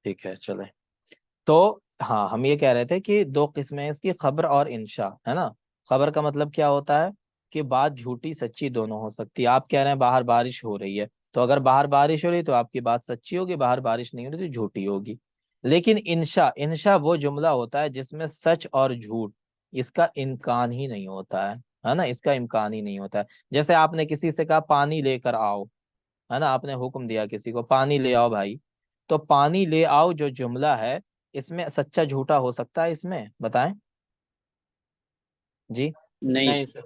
ٹھیک ہے چلے. تو ہاں ہم یہ کہہ رہے تھے کہ دو قسمیں ہیں اس کی، خبر اور انشاء، ہے نا. خبر کا مطلب کیا ہوتا ہے کہ بات جھوٹی سچی دونوں ہو سکتی ہے. آپ کہہ رہے ہیں باہر بارش ہو رہی ہے، تو اگر باہر بارش ہو رہی ہے تو آپ کی بات سچی ہوگی، باہر بارش نہیں ہو رہی تو جھوٹی ہوگی. لیکن انشاء وہ جملہ ہوتا ہے جس میں سچ اور جھوٹ اس کا امکان ہی نہیں ہوتا ہے نا، اس کا امکان ہی نہیں ہوتا ہے. جیسے آپ نے کسی سے کہا پانی لے کر آؤ، ہے نا، آپ نے حکم دیا کسی کو پانی لے آؤ بھائی. تو پانی لے آؤ جو جملہ ہے اس میں سچا جھوٹا ہو سکتا ہے؟ اس میں بتائیں جی. نہیں نہیں سر.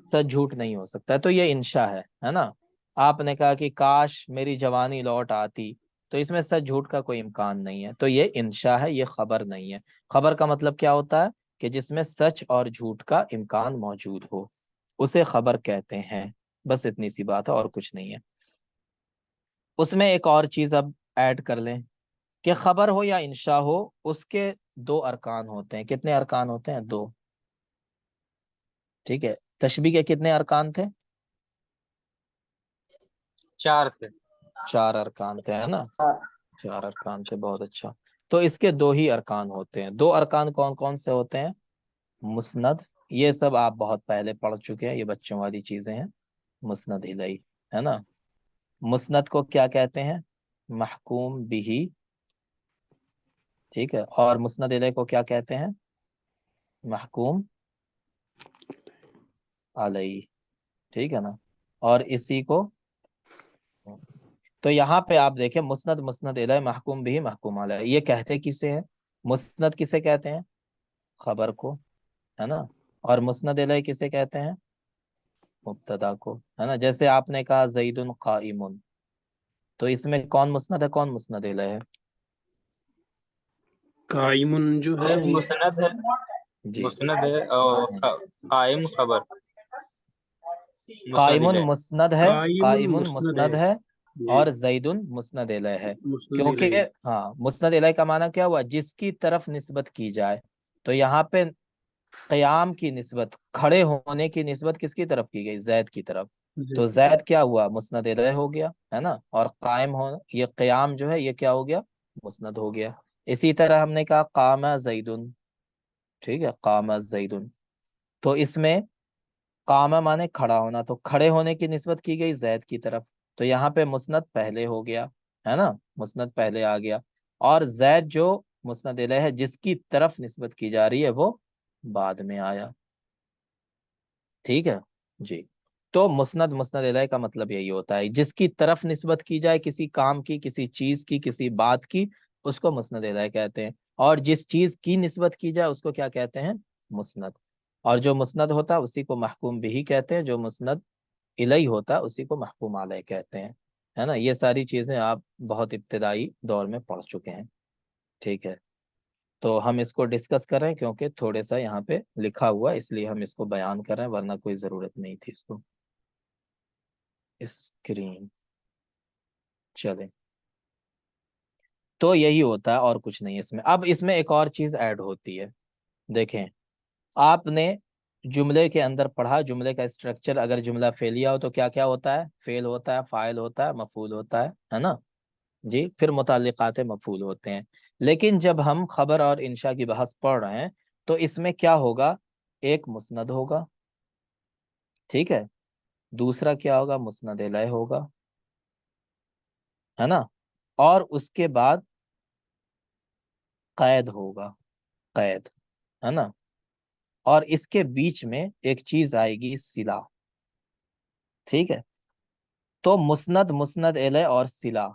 سچ جھوٹ نہیں ہو سکتا ہے، تو یہ انشاء ہے نا. آپ نے کہا کہ کاش میری جوانی لوٹ آتی، تو اس میں سچ جھوٹ کا کوئی امکان نہیں ہے، تو یہ انشاء ہے، یہ خبر نہیں ہے. خبر کا مطلب کیا ہوتا ہے کہ جس میں سچ اور جھوٹ کا امکان موجود ہو، اسے خبر کہتے ہیں. بس اتنی سی بات ہے اور کچھ نہیں ہے. اس میں ایک اور چیز اب ایڈ کر لیں کہ خبر ہو یا انشاء ہو، اس کے دو ارکان ہوتے ہیں. کتنے ارکان ہوتے ہیں؟ دو. ٹھیک ہے. تشبیہ کے کتنے ارکان تھے؟ 4 تھے. 4 ارکان تھے، ہے نا. 4 ارکان تھے، بہت اچھا. تو اس کے دو ہی ارکان ہوتے ہیں. دو ارکان کون کون سے ہوتے ہیں؟ مسند، یہ سب آپ بہت پہلے پڑھ چکے ہیں، یہ بچوں والی چیزیں ہیں. مسند الیہ، ہے نا. مسند کو کیا کہتے ہیں؟ محکوم بھی. ٹھیک ہے. اور مسند الیہ کو کیا کہتے ہیں؟ محکوم علیہ. ٹھیک ہے نا. اور اسی کو، تو یہاں پہ آپ دیکھیں مسند الیہ محکوم بھی محکوم علیہ، یہ کہتے کسے ہیں؟ مسند کسے کہتے ہیں؟ خبر کو، ہے نا. اور مسند الیہ کسے کہتے ہیں؟ مبتدا کو، ہے نا. جیسے آپ نے کہا زید قائم، تو اس میں کون مسند ہے کون مسند الیہ ہے؟ قائم جو ہے وہ مسند ہے، جی. مسند ہے اور قائم خبر. مسند قائم الیہ. مسند ہے، قائم قائم مسند ہے مسند ہے، جی، اور زید مسند الیہ ہے. مسند کیونکہ الیہ. ہاں مسند الیہ کا معنی کیا ہوا؟ جس کی طرف نسبت کی جائے. تو یہاں پہ قیام کی نسبت، کھڑے ہونے کی نسبت کس کی طرف کی گئی؟ زید کی طرف. تو زید کی زید طرف. کیا ہوا؟ مسند الیہ ہو گیا، ہے نا. اور قائم ہو، یہ قیام جو ہے یہ کیا ہو گیا؟ مسند ہو گیا. اسی طرح ہم نے کہا قام زید. ٹھیک ہے. قام زید، تو اس میں قامہ مانے کھڑا ہونا، تو کھڑے ہونے کی نسبت کی گئی زید کی طرف. تو یہاں پہ مسند پہلے ہو گیا، ہے نا. مسند پہلے آ گیا. اور زید جو مسند الیہ ہے جس کی طرف نسبت کی جا رہی ہے وہ بعد میں آیا. ٹھیک ہے جی. تو مسند الیہ کا مطلب یہی ہوتا ہے، جس کی طرف نسبت کی جائے کسی کام کی، کسی چیز کی، کسی بات کی، اس کو مسند الیہ کہتے ہیں. اور جس چیز کی نسبت کی جائے اس کو کیا کہتے ہیں؟ مسند. اور جو مسند ہوتا ہے اسی کو محکوم بھی کہتے ہیں، جو مسند الیہ ہوتا ہے اسی کو محکوم علیہ کہتے ہیں، ہے نا. یہ ساری چیزیں آپ بہت ابتدائی دور میں پڑھ چکے ہیں. ٹھیک ہے. تو ہم اس کو ڈسکس کر رہے ہیں کیونکہ تھوڑے سا یہاں پہ لکھا ہوا ہے، اس لیے ہم اس کو بیان کر رہے ہیں، ورنہ کوئی ضرورت نہیں تھی اس کو. اسکرین چلیں. تو یہی ہوتا ہے اور کچھ نہیں اس میں. اب اس میں ایک اور چیز ایڈ ہوتی ہے. دیکھیں، آپ نے جملے کے اندر پڑھا جملے کا اسٹرکچر. اگر جملہ فعلیہ ہو تو کیا کیا ہوتا ہے؟ فعل ہوتا ہے، فاعل ہوتا ہے، مفعول ہوتا ہے نا جی. پھر متعلقات مفعول ہوتے ہیں. لیکن جب ہم خبر اور انشاء کی بحث پڑھ رہے ہیں تو اس میں کیا ہوگا؟ ایک مسند ہوگا، ٹھیک ہے. دوسرا کیا ہوگا؟ مسند الیہ ہوگا، ہے نا. اور اس کے بعد قید ہوگا، قید، ہے نا. اور اس کے بیچ میں ایک چیز آئے گی، صلہ. ٹھیک ہے. تو مسند الیہ اور صلہ،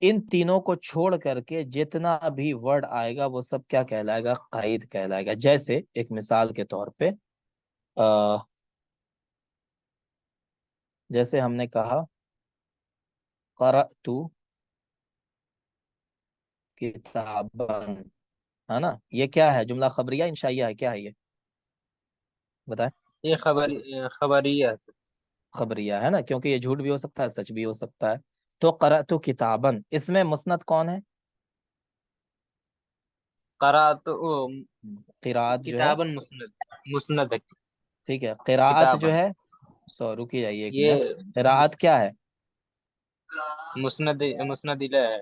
ان تینوں کو چھوڑ کر کے جتنا بھی ورڈ آئے گا وہ سب کیا کہلائے گا؟ قید کہلائے گا. جیسے ایک مثال کے طور پہ جیسے ہم نے کہا قرأت کتابا، ہے نا. یہ کیا ہے؟ جملہ خبریہ انشائیہ ہے؟ کیا ہے یہ بتائیں؟ یہ خبریہ ہے. خبریہ ہے نا، کیونکہ یہ جھوٹ بھی ہو سکتا ہے، سچ بھی ہو سکتا ہے. تو قرأت کتابا، اس میں مسند کون ہے؟ قرأت قراءت جو ہے، کتاباً مسند، مسند ہے. ٹھیک ہے. قراءت جو کتاباً ہے، رکی جائیے ایک یہ منٹ. قراءت کیا ہے؟ مسند الیہ ہے.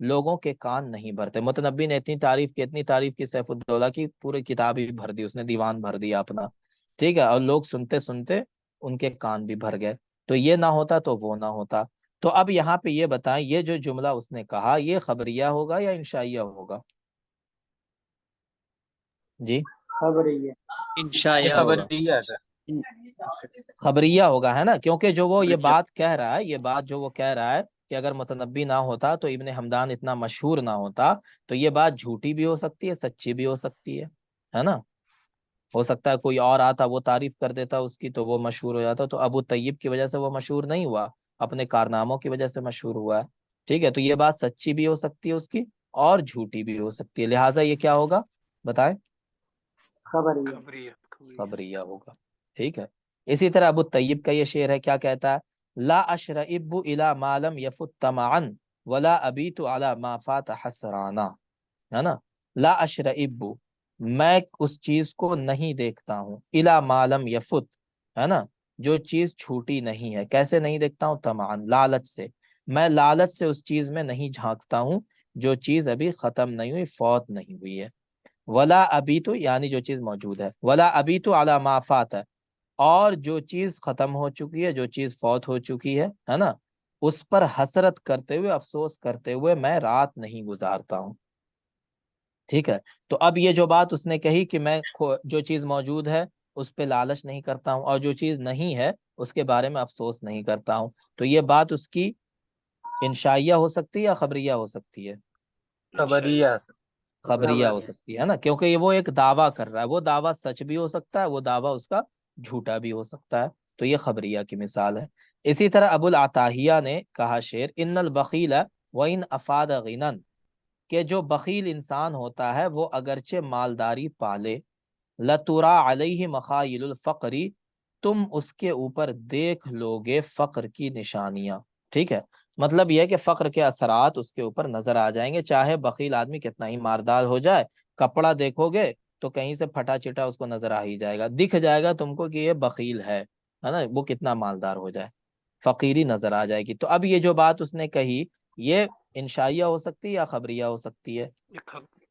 لوگوں کے کان نہیں بھرتے. متنبی نے اتنی تعریف کی سیف الدولہ کی، پوری کتاب ہی بھر دی اس نے، دیوان بھر دیا اپنا. ٹھیک ہے، اور لوگ سنتے سنتے ان کے کان بھی بھر گئے. تو یہ نہ ہوتا تو وہ نہ ہوتا. تو اب یہاں پہ یہ بتائیں، یہ جو جملہ اس نے کہا یہ خبریہ ہوگا یا انشائیہ ہوگا؟ جی خبریہ. کیا یہ ہوگا؟ خبریہ ہے سر. خبریہ ہوگا، ہے نا، کیونکہ جو وہ یہ بات کہہ رہا ہے، یہ بات جو وہ کہہ رہا ہے کہ اگر متنبی نہ ہوتا تو ابن حمدان اتنا مشہور نہ ہوتا، تو یہ بات جھوٹی بھی ہو سکتی ہے، سچی بھی ہو سکتی ہے نا. ہو سکتا ہے کوئی اور آتا وہ تعریف کر دیتا اس کی تو وہ مشہور ہو جاتا. تو ابو طیب کی وجہ سے وہ مشہور نہیں ہوا، اپنے کارناموں کی وجہ سے مشہور ہوا ہے. ٹھیک ہے، تو یہ بات سچی بھی ہو سکتی ہے اس کی اور جھوٹی بھی ہو سکتی ہے، لہٰذا یہ کیا ہوگا بتائیں؟ خبریہ. خبریہ. خبریہ ہوگا. ٹھیک ہے. اسی طرح ابو طیب کا یہ شعر ہے، کیا کہتا ہے؟ لا اشرئب الى ما لم يفت طمعا ولا ابیت على ما فات حسرانا. ہے نا، لا اشرئب، میں اس چیز کو نہیں دیکھتا ہوں، الى ما لم يفت، ہے نا، جو چیز چھوٹی نہیں ہے. کیسے نہیں دیکھتا ہوں؟ طمعا، لالچ سے. میں لالچ سے اس چیز میں نہیں جھانکتا ہوں جو چیز ابھی ختم نہیں ہوئی، فوت نہیں ہوئی ہے. ولا ابھی تو یعنی جو چیز موجود ہے، ولا ابھی تو علی ما فات ہے، اور جو چیز ختم ہو چکی ہے، جو چیز فوت ہو چکی ہے نا، اس پر حسرت کرتے ہوئے، افسوس کرتے ہوئے میں رات نہیں گزارتا ہوں. ٹھیک ہے. تو اب یہ جو بات اس نے کہی کہ میں جو چیز موجود ہے اس پہ لالچ نہیں کرتا ہوں، اور جو چیز نہیں ہے اس کے بارے میں افسوس نہیں کرتا ہوں، تو یہ بات اس کی انشائیہ ہو سکتی ہے یا خبریہ ہو سکتی ہے؟ خبریہ سر. خبریہ ہو سکتی ہے نا، کیونکہ یہ وہ ایک دعویٰ کر رہا ہے، وہ دعویٰ سچ بھی ہو سکتا ہے، وہ دعویٰ اس کا جھوٹا بھی ہو سکتا ہے. تو یہ خبریہ کی مثال ہے. اسی طرح ابو العطاہیہ نے کہا شعر، ان البخیل وان افاد غنن، کہ جو بخیل انسان ہوتا ہے وہ اگرچہ مالداری پالے، لترا علیہ مخائل الفقری، تم اس کے اوپر دیکھ لوگے فقر کی نشانیاں. ٹھیک ہے، مطلب یہ ہے کہ فقر کے اثرات اس کے اوپر نظر آ جائیں گے، چاہے بخیل آدمی کتنا ہی ماردار ہو جائے. کپڑا دیکھو گے تو کہیں سے پھٹا چٹا اس کو نظر آ ہی جائے گا، دکھ جائے گا تم کو کہ یہ بخیل ہے نا، وہ کتنا مالدار ہو جائے، فقیری نظر آ جائے گی. تو اب یہ جو بات اس نے کہی یہ انشائیہ ہو سکتی ہے یا خبریہ ہو سکتی ہے؟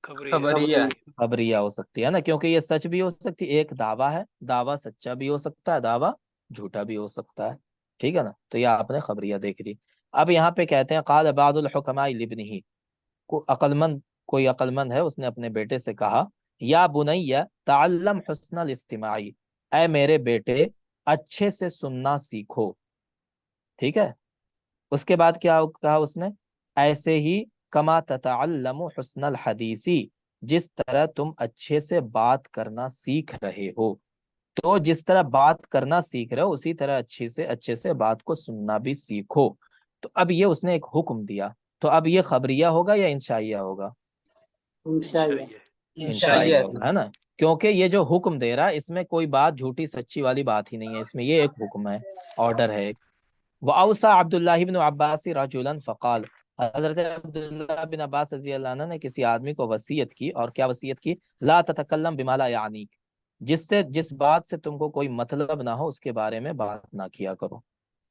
خبریہ. خبریہ. خبریہ ہو سکتی ہے نا، کیونکہ یہ سچ بھی ہو سکتی ہے، ایک دعویٰ ہے، دعویٰ سچا بھی ہو سکتا ہے، دعویٰ جھوٹا بھی ہو سکتا ہے. ٹھیک ہے نا، تو یہ آپ نے خبریہ دیکھ لی. اب یہاں پہ کہتے ہیں قال بعض الحکماء لابنہ، کوئی عقل مند ہے اس نے اپنے بیٹے سے کہا، یا بنی تعلم حسن الاستماعی، اے میرے بیٹے اچھے سے سننا سیکھو. ٹھیک ہے. اس کے بعد کیا کہا اس نے؟ ایسے ہی کما تتعلم حسن الحدیثی، جس طرح تم اچھے سے بات کرنا سیکھ رہے ہو، تو جس طرح بات کرنا سیکھ رہے ہو اسی طرح اچھے سے بات کو سننا بھی سیکھو. تو اب یہ اس نے ایک حکم دیا، تو اب یہ خبریہ ہوگا یا انشائیہ ہوگا؟ انشائیہ. انشائیہ ہوگا، ہے نا، کیونکہ یہ جو حکم دے رہا ہے اس میں کوئی بات جھوٹی سچی والی بات ہی نہیں ہے، اس میں یہ ایک حکم ہے، آرڈر ہے ایک. وَأَوْصَى عبد اللہ بن عباس رجلا فقال، حضرت عبداللہ بن عباس رضی اللہ عنہ نے کسی آدمی کو وصیت کی، اور کیا وصیت کی؟ لا تتکلم بما لا یعنیک، جس بات سے تم کو کوئی مطلب نہ ہو اس کے بارے میں بات نہ کیا کرو.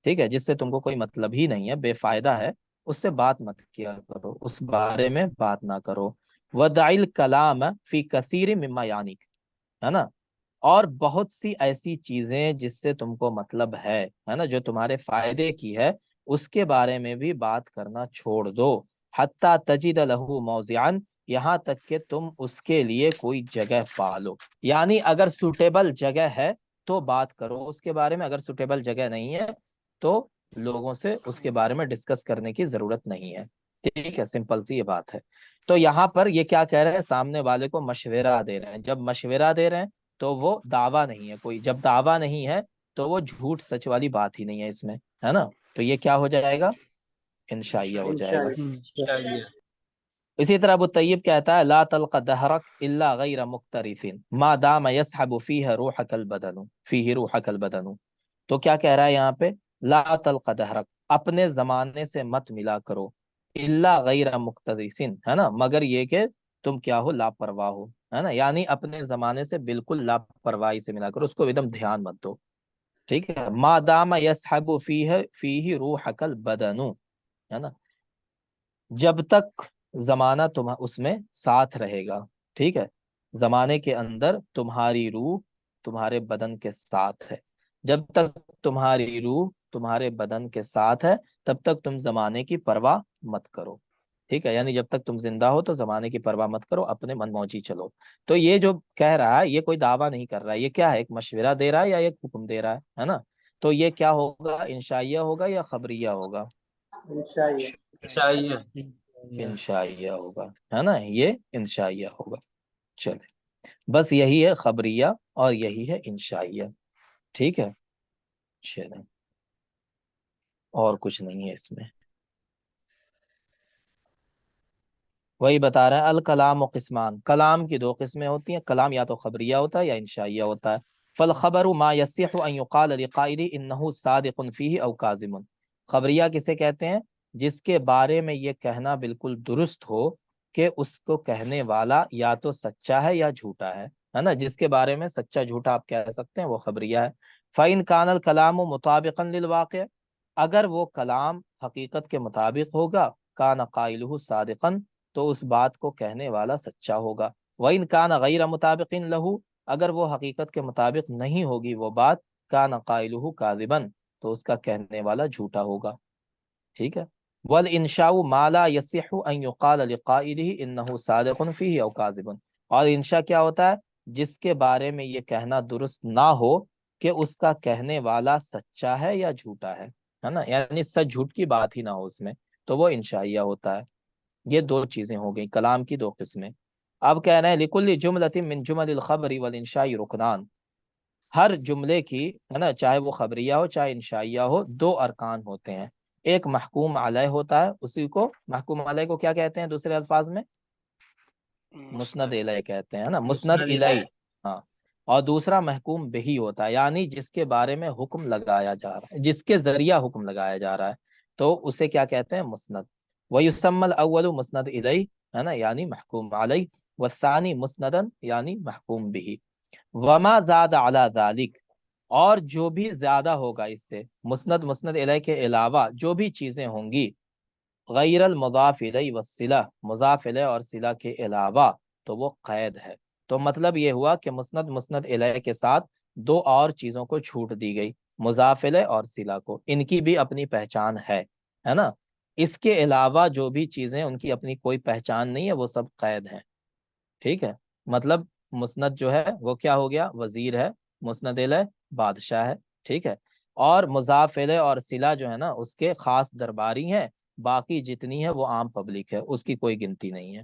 ٹھیک ہے، جس سے تم کو کوئی مطلب ہی نہیں ہے، بے فائدہ ہے، اس سے بات مت کیا کرو، اس بارے میں بات نہ کرو. وَدَعِ الْكَلَامَ فِي كَثِيرٍ مِمَّا یعنیک، ہے نا، اور بہت سی ایسی چیزیں جس سے تم کو مطلب ہے نا، جو تمہارے فائدے کی ہے، اس کے بارے میں بھی بات کرنا چھوڑ دو. حتیٰ تجد لہ موضعا، یہاں تک کہ تم اس کے لیے کوئی جگہ پالو، یعنی اگر سوٹیبل جگہ ہے تو بات کرو اس کے بارے میں، اگر سوٹیبل جگہ نہیں ہے تو لوگوں سے اس کے بارے میں ڈسکس کرنے کی ضرورت نہیں ہے. ٹھیک ہے، سمپل سی یہ بات ہے. تو یہاں پر یہ کیا کہہ رہے ہیں؟ سامنے والے کو مشورہ دے رہے ہیں. جب مشورہ دے رہے ہیں تو وہ دعویٰ نہیں ہے کوئی، جب دعویٰ نہیں ہے تو وہ جھوٹ سچ والی بات ہی نہیں ہے اس میں، ہے نا. تو یہ کیا ہو جائے گا؟ انشائیہ ہو جائے گا. انشائیہ. اسی طرح ابو طیب کہتا ہے لا تلق دہرک الا غیر مقترف ما دام يسحب فیہ روحک البدن. تو کیا کہہ رہا ہے یہاں پہ؟ لا تلق دہرک، اپنے زمانے سے مت ملا کرو، الا غیر مقترف، ہے نا، مگر یہ کہ تم کیا ہو؟ لاپرواہ ہو، ہے نا، یعنی اپنے زمانے سے بالکل لاپرواہی سے ملا کرو، اس کو ایک دم دھیان مت دو. ٹھیک ہے، ما دام يسحب فیہ روحک البدن، ہے نا. جب تک زمانہ تم اس میں ساتھ رہے گا، ٹھیک ہے، زمانے کے اندر تمہاری روح تمہارے بدن کے ساتھ ہے، جب تک تمہاری روح تمہارے بدن کے ساتھ ہے تب تک تم زمانے کی پرواہ مت کرو، ٹھیک ہے، یعنی جب تک تم زندہ ہو تو زمانے کی پرواہ مت کرو، اپنے من موجی چلو۔ تو یہ جو کہہ رہا ہے یہ کوئی دعویٰ نہیں کر رہا ہے، یہ کیا ہے، ایک مشورہ دے رہا ہے یا ایک حکم دے رہا ہے نا؟ تو یہ کیا ہوگا، انشائیہ ہوگا یا خبریہ ہوگا؟ انشائیہ انشائیہ۔ چاہیے انشائیہ ہوگا، ہے نا، یہ انشائیہ ہوگا۔ چلے، بس یہی ہے خبریہ اور یہی ہے انشائیہ، ٹھیک ہے، چلیں، اور کچھ نہیں ہے اس میں۔ وہی بتا رہا ہے الکلام و قسمان، کلام کی دو قسمیں ہوتی ہیں، کلام یا تو خبریہ ہوتا ہے یا انشائیہ ہوتا ہے۔ فالخبر ما يصح ان يقال لقائل انه صادق فيه او كاذب، خبریہ کسے کہتے ہیں؟ جس کے بارے میں یہ کہنا بالکل درست ہو کہ اس کو کہنے والا یا تو سچا ہے یا جھوٹا ہے نا، جس کے بارے میں سچا جھوٹا آپ کہہ سکتے ہیں وہ خبریہ ہے۔ فإن كان الكلام مطابقا للواقع، اگر وہ کلام حقیقت کے مطابق ہوگا، کان قائلہ صادقا، تو اس بات کو کہنے والا سچا ہوگا۔ وَإِنْ كَانَ غَيْرَ مُطَابِقٍ لَهُ، اگر وہ حقیقت کے مطابق نہیں ہوگی وہ بات، كَانَ قَائِلُهُ كَاذِبًا، تو اس کا کہنے والا جھوٹا ہوگا، ٹھیک ہے۔ وَالْإِنشَاءُ مَا لَا يَصِحُ أَنْ يُقَالَ لِقَائِلِهِ إِنَّهُ صَادِقٌ فِيهِ أَوْ كَاذِبٌ، اور انشاء کیا ہوتا ہے؟ جس کے بارے میں یہ کہنا درست نہ ہو کہ اس کا کہنے والا سچا ہے یا جھوٹا ہے نا، یعنی سچ جھوٹ کی بات ہی نہ ہو اس میں، تو وہ انشائیہ ہوتا ہے۔ یہ دو چیزیں ہو گئی، کلام کی دو قسمیں۔ اب کہہ رہے ہیں لکل جملۃ من جمل الخبر والانشاء رکنان، ہر جملے کی، ہے نا، چاہے وہ خبریہ ہو چاہے انشائیہ ہو، دو ارکان ہوتے ہیں۔ ایک محکوم علیہ ہوتا ہے، اسی کو محکوم علیہ کو کیا کہتے ہیں دوسرے الفاظ میں؟ مسند الیہ کہتے ہیں نا، مسند مسند الیہ، ہاں۔ اور دوسرا محکوم بہی ہوتا ہے، یعنی جس کے بارے میں حکم لگایا جا رہا ہے، جس کے ذریعہ حکم لگایا جا رہا ہے، تو اسے کیا کہتے ہیں؟ مسند۔ وَيُسَمَّى الْأَوَّلُ مسند الیہ، ہے نا، یعنی محکوم علیہ، والثانی مسندا یعنی محکوم بہی۔ وما زاد علی ذالک، اور جو بھی زیادہ ہوگا اس سے، مسند الیہ کے علاوہ جو بھی چیزیں ہوں گی، غیر المضاف الیہ والصلہ، مضاف الیہ اور صلہ کے علاوہ، تو وہ قید ہے۔ تو مطلب یہ ہوا کہ مسند الیہ کے ساتھ دو اور چیزوں کو چھوٹ دی گئی، مضاف الیہ اور صلہ کو، ان کی بھی اپنی پہچان ہے نا، اس کے علاوہ جو بھی چیزیں ان کی اپنی کوئی پہچان نہیں ہے وہ سب قید ہیں، ٹھیک ہے۔ مطلب مسند جو ہے وہ کیا ہو گیا؟ وزیر ہے، مسند الیہ بادشاہ ہے، ٹھیک ہے، اور مضاف الیہ اور صلہ جو ہے نا اس کے خاص درباری ہیں، باقی جتنی ہے وہ عام پبلک ہے، اس کی کوئی گنتی نہیں ہے،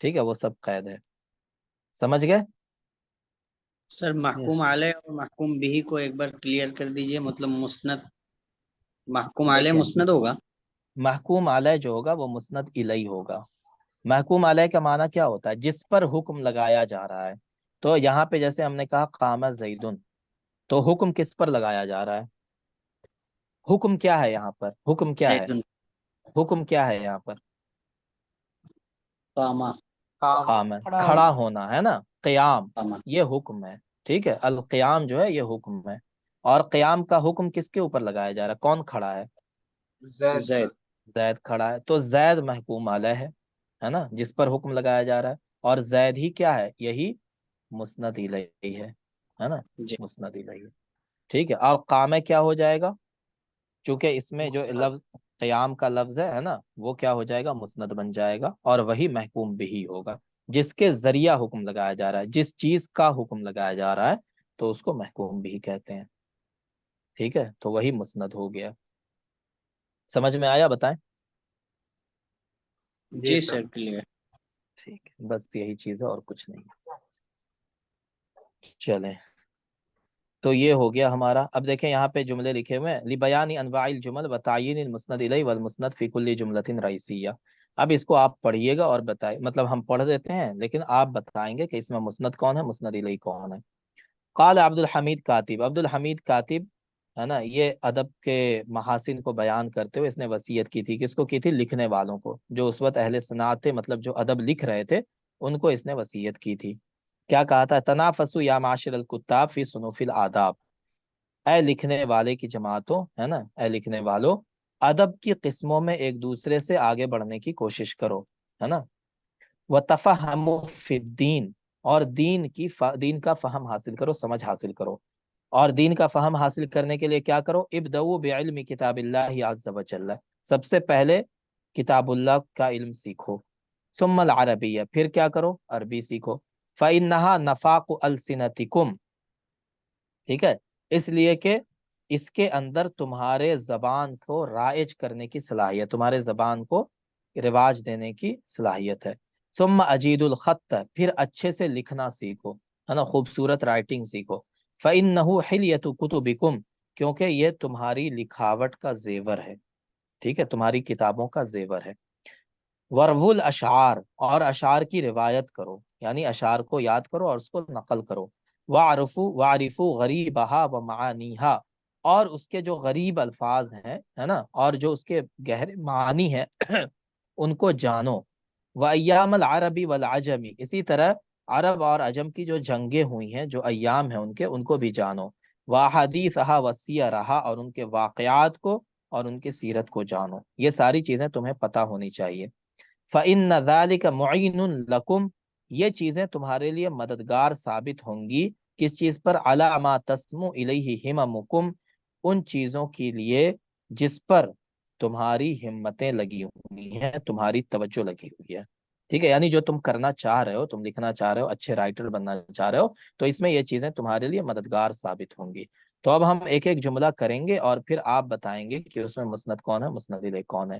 ٹھیک ہے، وہ سب قید ہے، سمجھ گئے؟ سر محکوم Yes. علیہ اور محکوم بھی کو ایک بار کلیئر کر دیجئے، مطلب مسند، محکوم علیہ دیکھیں، مسند ہوگا؟ محکوم علیہ جو ہوگا وہ مسند الیہ ہوگا۔ محکوم علیہ کا معنی کیا ہوتا ہے؟ جس پر حکم لگایا جا رہا ہے۔ تو یہاں پہ جیسے ہم نے کہا قام زیدن، تو حکم کس پر لگایا جا رہا ہے؟ حکم کیا ہے یہاں پر؟ حکم کیا ہے؟ زید حکم کیا ہے یہاں پر؟ قامہ، قام، کھڑا ہونا، ہے نا، قیام، قامہ، یہ حکم ہے، ٹھیک ہے، القیام جو ہے یہ حکم ہے۔ اور قیام کا حکم کس کے اوپر لگایا جا رہا ہے؟ کون کھڑا ہے؟ زید زید، زید کھڑا ہے، تو زید محکوم علیہ ہے نا، جس پر حکم لگایا جا رہا ہے، اور زید ہی کیا ہے؟ یہی مسند الیہ ہے نا، جی مسند الیہ، ٹھیک ہے۔ اور قام کیا ہو جائے گا؟ چونکہ اس میں جو لفظ قیام کا لفظ ہے نا وہ کیا ہو جائے گا؟ مسند بن جائے گا، اور وہی محکوم بھی ہوگا، جس کے ذریعہ حکم لگایا جا رہا ہے، جس چیز کا حکم لگایا جا رہا ہے تو اس کو محکوم بھی کہتے ہیں، ٹھیک ہے، تو وہی مسند ہو گیا۔ سمجھ میں آیا؟ بتائیں۔ جی سر کلیئر۔ ٹھیک ہے، بس یہی چیز ہے اور کچھ نہیں۔ چلیں، تو یہ ہو گیا ہمارا۔ اب دیکھیں یہاں پہ جملے لکھے ہوئے ہیں، لبیان انواع الجمل وتعیین المسند الیہ والمسند فی کل جملۃ رئیسیہ۔ اب اس کو آپ پڑھیے گا اور بتائیں، مطلب ہم پڑھ دیتے ہیں لیکن آپ بتائیں گے کہ اس میں مسند کون ہے، مسند الیہ کون ہے۔ قال عبد الحمید کاتب، عبد الحمید کاتب ہے نا، یہ ادب کے محاسن کو بیان کرتے ہوئے اس نے وصیت کی تھی، کس کو کی تھی؟ لکھنے والوں کو، جو اس وقت اہل صنعت تھے، مطلب جو ادب لکھ رہے تھے ان کو اس نے وصیت کی تھی۔ کیا کہا تھا؟ تنافسوا یا معاشر الکتاب فی صنوف الآداب، اے لکھنے والے کی جماعتوں، ہے نا، اے لکھنے والوں ادب کی قسموں میں ایک دوسرے سے آگے بڑھنے کی کوشش کرو، ہے نا۔ وتفہموا فی الدین، اور دین کا فہم حاصل کرو، سمجھ حاصل کرو۔ اور دین کا فہم حاصل کرنے کے لیے کیا کرو؟ ابدؤوا بعلم کتاب اللہ عز وجل، سب سے پہلے کتاب اللہ کا علم سیکھو۔ ثم العربیہ، پھر کیا کرو؟ عربی سیکھو۔ فإنها نفاق السنتکم، ٹھیک ہے، اس لیے کہ اس کے اندر تمہارے زبان کو رائج کرنے کی صلاحیت، تمہارے زبان کو رواج دینے کی صلاحیت ہے۔ ثم اجید الخط، پھر اچھے سے لکھنا سیکھو، ہے نا، خوبصورت رائٹنگ سیکھو۔ فإنه حلیۃ کتبکم، کیونکہ یہ تمہاری لکھاوٹ کا زیور ہے، ٹھیک ہے، تمہاری کتابوں کا زیور ہے۔ ورو الاشعار، اور اشعار کی روایت کرو، یعنی اشعار کو یاد کرو اور اس کو نقل کرو۔ وعرفوا غریبہا ومعانیہا، اور اس کے جو غریب الفاظ ہیں، ہے نا، اور جو اس کے گہرے معانی ہیں ان کو جانو۔ وایام العربی والعجمی، اسی طرح عرب اور عجم کی جو جنگیں ہوئی ہیں، جو ایام ہیں ان کو بھی جانو۔ واحادیثہا وسیرہا، اور ان کے واقعات کو اور ان کی سیرت کو جانو۔ یہ ساری چیزیں تمہیں پتہ ہونی چاہیے۔ فإن ذلک معین لکم، یہ چیزیں تمہارے لیے مددگار ثابت ہوں گی، کس چیز پر؟ علی ما تسمو الیہ ہممکم، ان چیزوں کے لیے جس پر تمہاری ہمتیں لگی ہوئی ہیں، تمہاری توجہ لگی ہوئی ہے، ٹھیک ہے، یعنی جو تم کرنا چاہ رہے ہو، تم لکھنا چاہ رہے ہو، اچھے رائٹر بننا چاہ رہے ہو، تو اس میں یہ چیزیں تمہارے لیے مددگار ثابت ہوں گی۔ تو اب ہم ایک ایک جملہ کریں گے اور پھر آپ بتائیں گے کہ اس میں مسند کون ہے، مسند الیہ کون ہے۔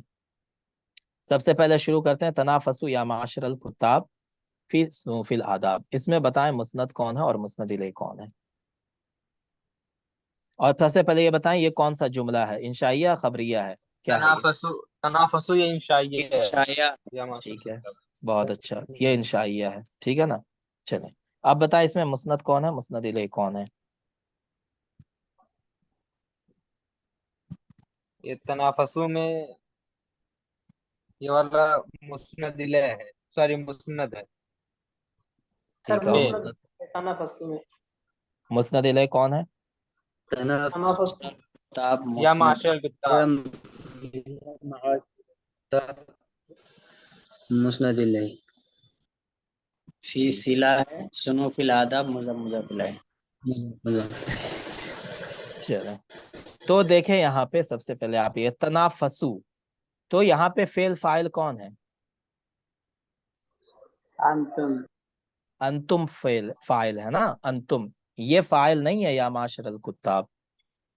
سب سے پہلے شروع کرتے ہیں، تنافسوا یا معاشر الکتاب فی الآداب، اس میں بتائیں مسند کون ہے اور مسند الیہ کون ہے۔ اور سب سے پہلے یہ بتائیں یہ کون سا جملہ ہے، انشائیہ خبریہ ہے، کیا ہے یہ؟ تنافسو یا انشائیہ ہے شایا یا معاشر ٹھیک ہے، الکتاب؟ بہت اچھا، یہ انشائیہ ہے، ٹھیک ہے نا۔ چلیں اب بتائیں اس میں مسند کون ہے، مسند الیہ کون ہے۔ یہ تنافسو میں یہ والا مسند الیہ ہے، سوری مسند ہے۔ ٹھیک ہے، اور فعل مسند الیہ کون ہے؟ کتاب یا مسند معاشر الکتاب۔ مسند الیہ فی صلہ ہے، سنو فی الآداب مضاف الیہ۔ چلیں تو دیکھیں یہاں پہ سب سے پہلے آپ یہ تنافسو، تو یہاں پہ فعل فاعل کون ہے؟ انتم فاعل ہے نا، انتم، یہ فاعل نہیں ہے یا معاشر الکتاب،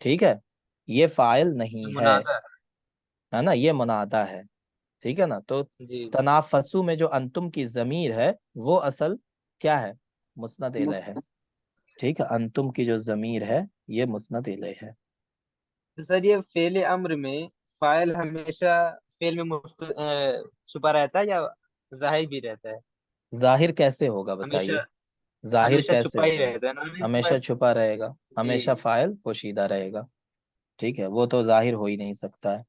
ٹھیک ہے، یہ فاعل نہیں ہے، منادہ ہے نا، یہ منادہ ہے، ٹھیک ہے نا۔ تو جی تنافسو میں جو انتم کی ضمیر ہے وہ اصل کیا ہے؟ مسند الیہ ہے، ٹھیک ہے، انتم کی جو ضمیر ہے یہ مسند الیہ ہے۔ سر، یہ فعل امر میں فاعل ہمیشہ فعل میں چھپا رہتا ہے یا ظاہر بھی رہتا ہے؟ ظاہر کیسے ہوگا ہمیشہ بتائیے، ظاہر ہمیشہ کیسے چھپا ہی ہوگا؟ رہتا ہے نا ہمیشہ ہمیشہ چھپا رہے گا، جی ہمیشہ فاعل پوشیدہ رہے گا، ٹھیک ہے، وہ تو ظاہر ہو ہی نہیں سکتا ہے۔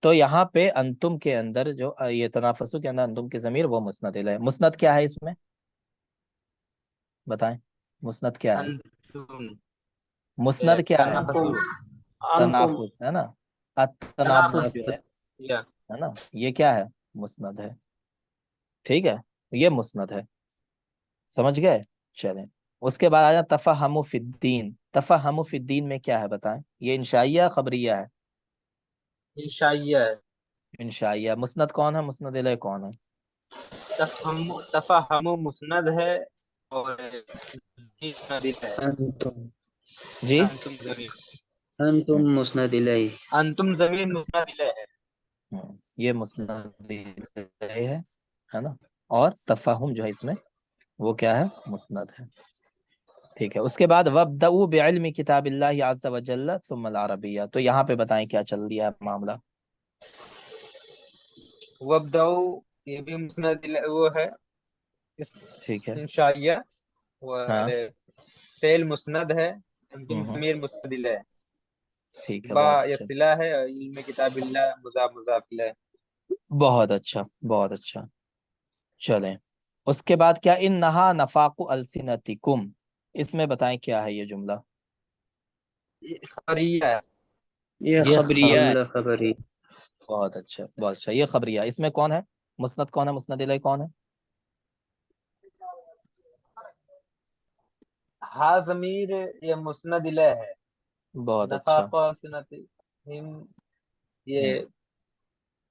تو یہاں پہ انتم کے اندر جو یہ تنافسو کے اندر انتم کی ضمیر وہ مسند الیہ ہے۔ مسند کیا ہے اس میں بتائیں، مسند کیا ہے؟ انتم مسند کیا ہے؟ تنافسو تنافس ہے نا، التنافس جو تنافس ہے نا، یہ کیا ہے؟ مسند ہے، ٹھیک ہے، یہ مسند ہے، سمجھ گئے؟ چلیں اس کے بعد آیا تفہموا فی الدین، تفہموا فی الدین میں کیا ہے بتائیں، یہ انشائیہ خبریہ ہے؟ انشائیہ ہے۔ انشائیہ۔ مسند کون ہے، مسند الیہ کون ہے؟ تفہم مسند ہے اور مسند ہے۔ انتم جی انتم زمین انتم مسند الیہ۔ انتم زمین مسند الیہ ہے۔ یہ مسند الیہ ہے نا، اور تفہم جو ہے اس میں وہ کیا ہے؟ مسند ہے، ٹھیک ہے۔ اس کے بعد وابدؤوا بعلم کتاب اللہ عز وجل ثم العربیہ، تو یہاں پہ بتائیں کیا چل رہا ہے معاملہ۔ وابدؤ یہ بھی مسند وہ ہے ٹھیک ہے، انشائیہ، اور ہاں، فعل مسند ہے، انتم ہوں، ضمیر مسند الیہ، ٹھیک ہے، با بہت یا اچھا، صلہ ہے، اور علم کتاب اللہ مضاف الیہ۔ بہت اچھا، بہت اچھا۔ چلیں اس کے بعد کیا، انہا نفاق السنتکم، اس میں بتائیں کیا ہے یہ جملہ۔ خبریہ ہے۔ یہ یہ خبریہ ہے۔ خبر جملہ خبری بہت اچھا بہت اچھا. یہ خبریہ، اس میں کون ہے مسند، کون ہے مسند الیہ کون ہے؟ ہا ضمیر یہ مسند الیہ ہے. بہت اچھا. نفاق اور سنت ہم یہ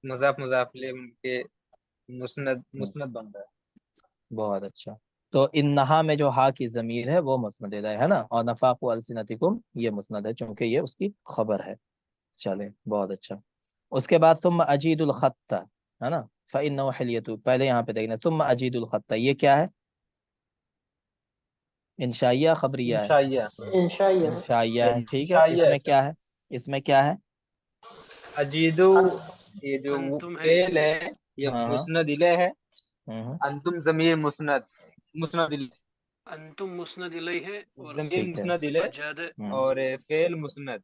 مضاف الیہ ان کے مسند بن رہا ہے. بہت اچھا. تو انہا میں جو ہا کی ضمیر ہے وہ مسند الیہ ہے نا، اور نفاق السنتکم یہ مسند ہے چونکہ یہ اس کی خبر ہے. چلے بہت اچھا. اس کے بعد ثم اجید الخط ہے نا، فإنه حلیۃ. پہلے یہاں پہ دیکھنا ثم اجید الخط، یہ کیا ہے؟ انشائیہ خبریہ ہے؟ انشائیہ انشائیہ ہے. ٹھیک ہے، اس انشائیہ میں ہے. کیا ہے؟ اس میں کیا ہے؟ اجیدو یہ جو انتم ہے، فعل ہے یہ ہاں ہاں. مسند الیہ ہے. ہوں. انتم ضمیر مسند الیہ، انتم مسند الیہ ہے، اور ضمیر ٹھیک ہے. مسند الیہ اجاد اور فعل مسند.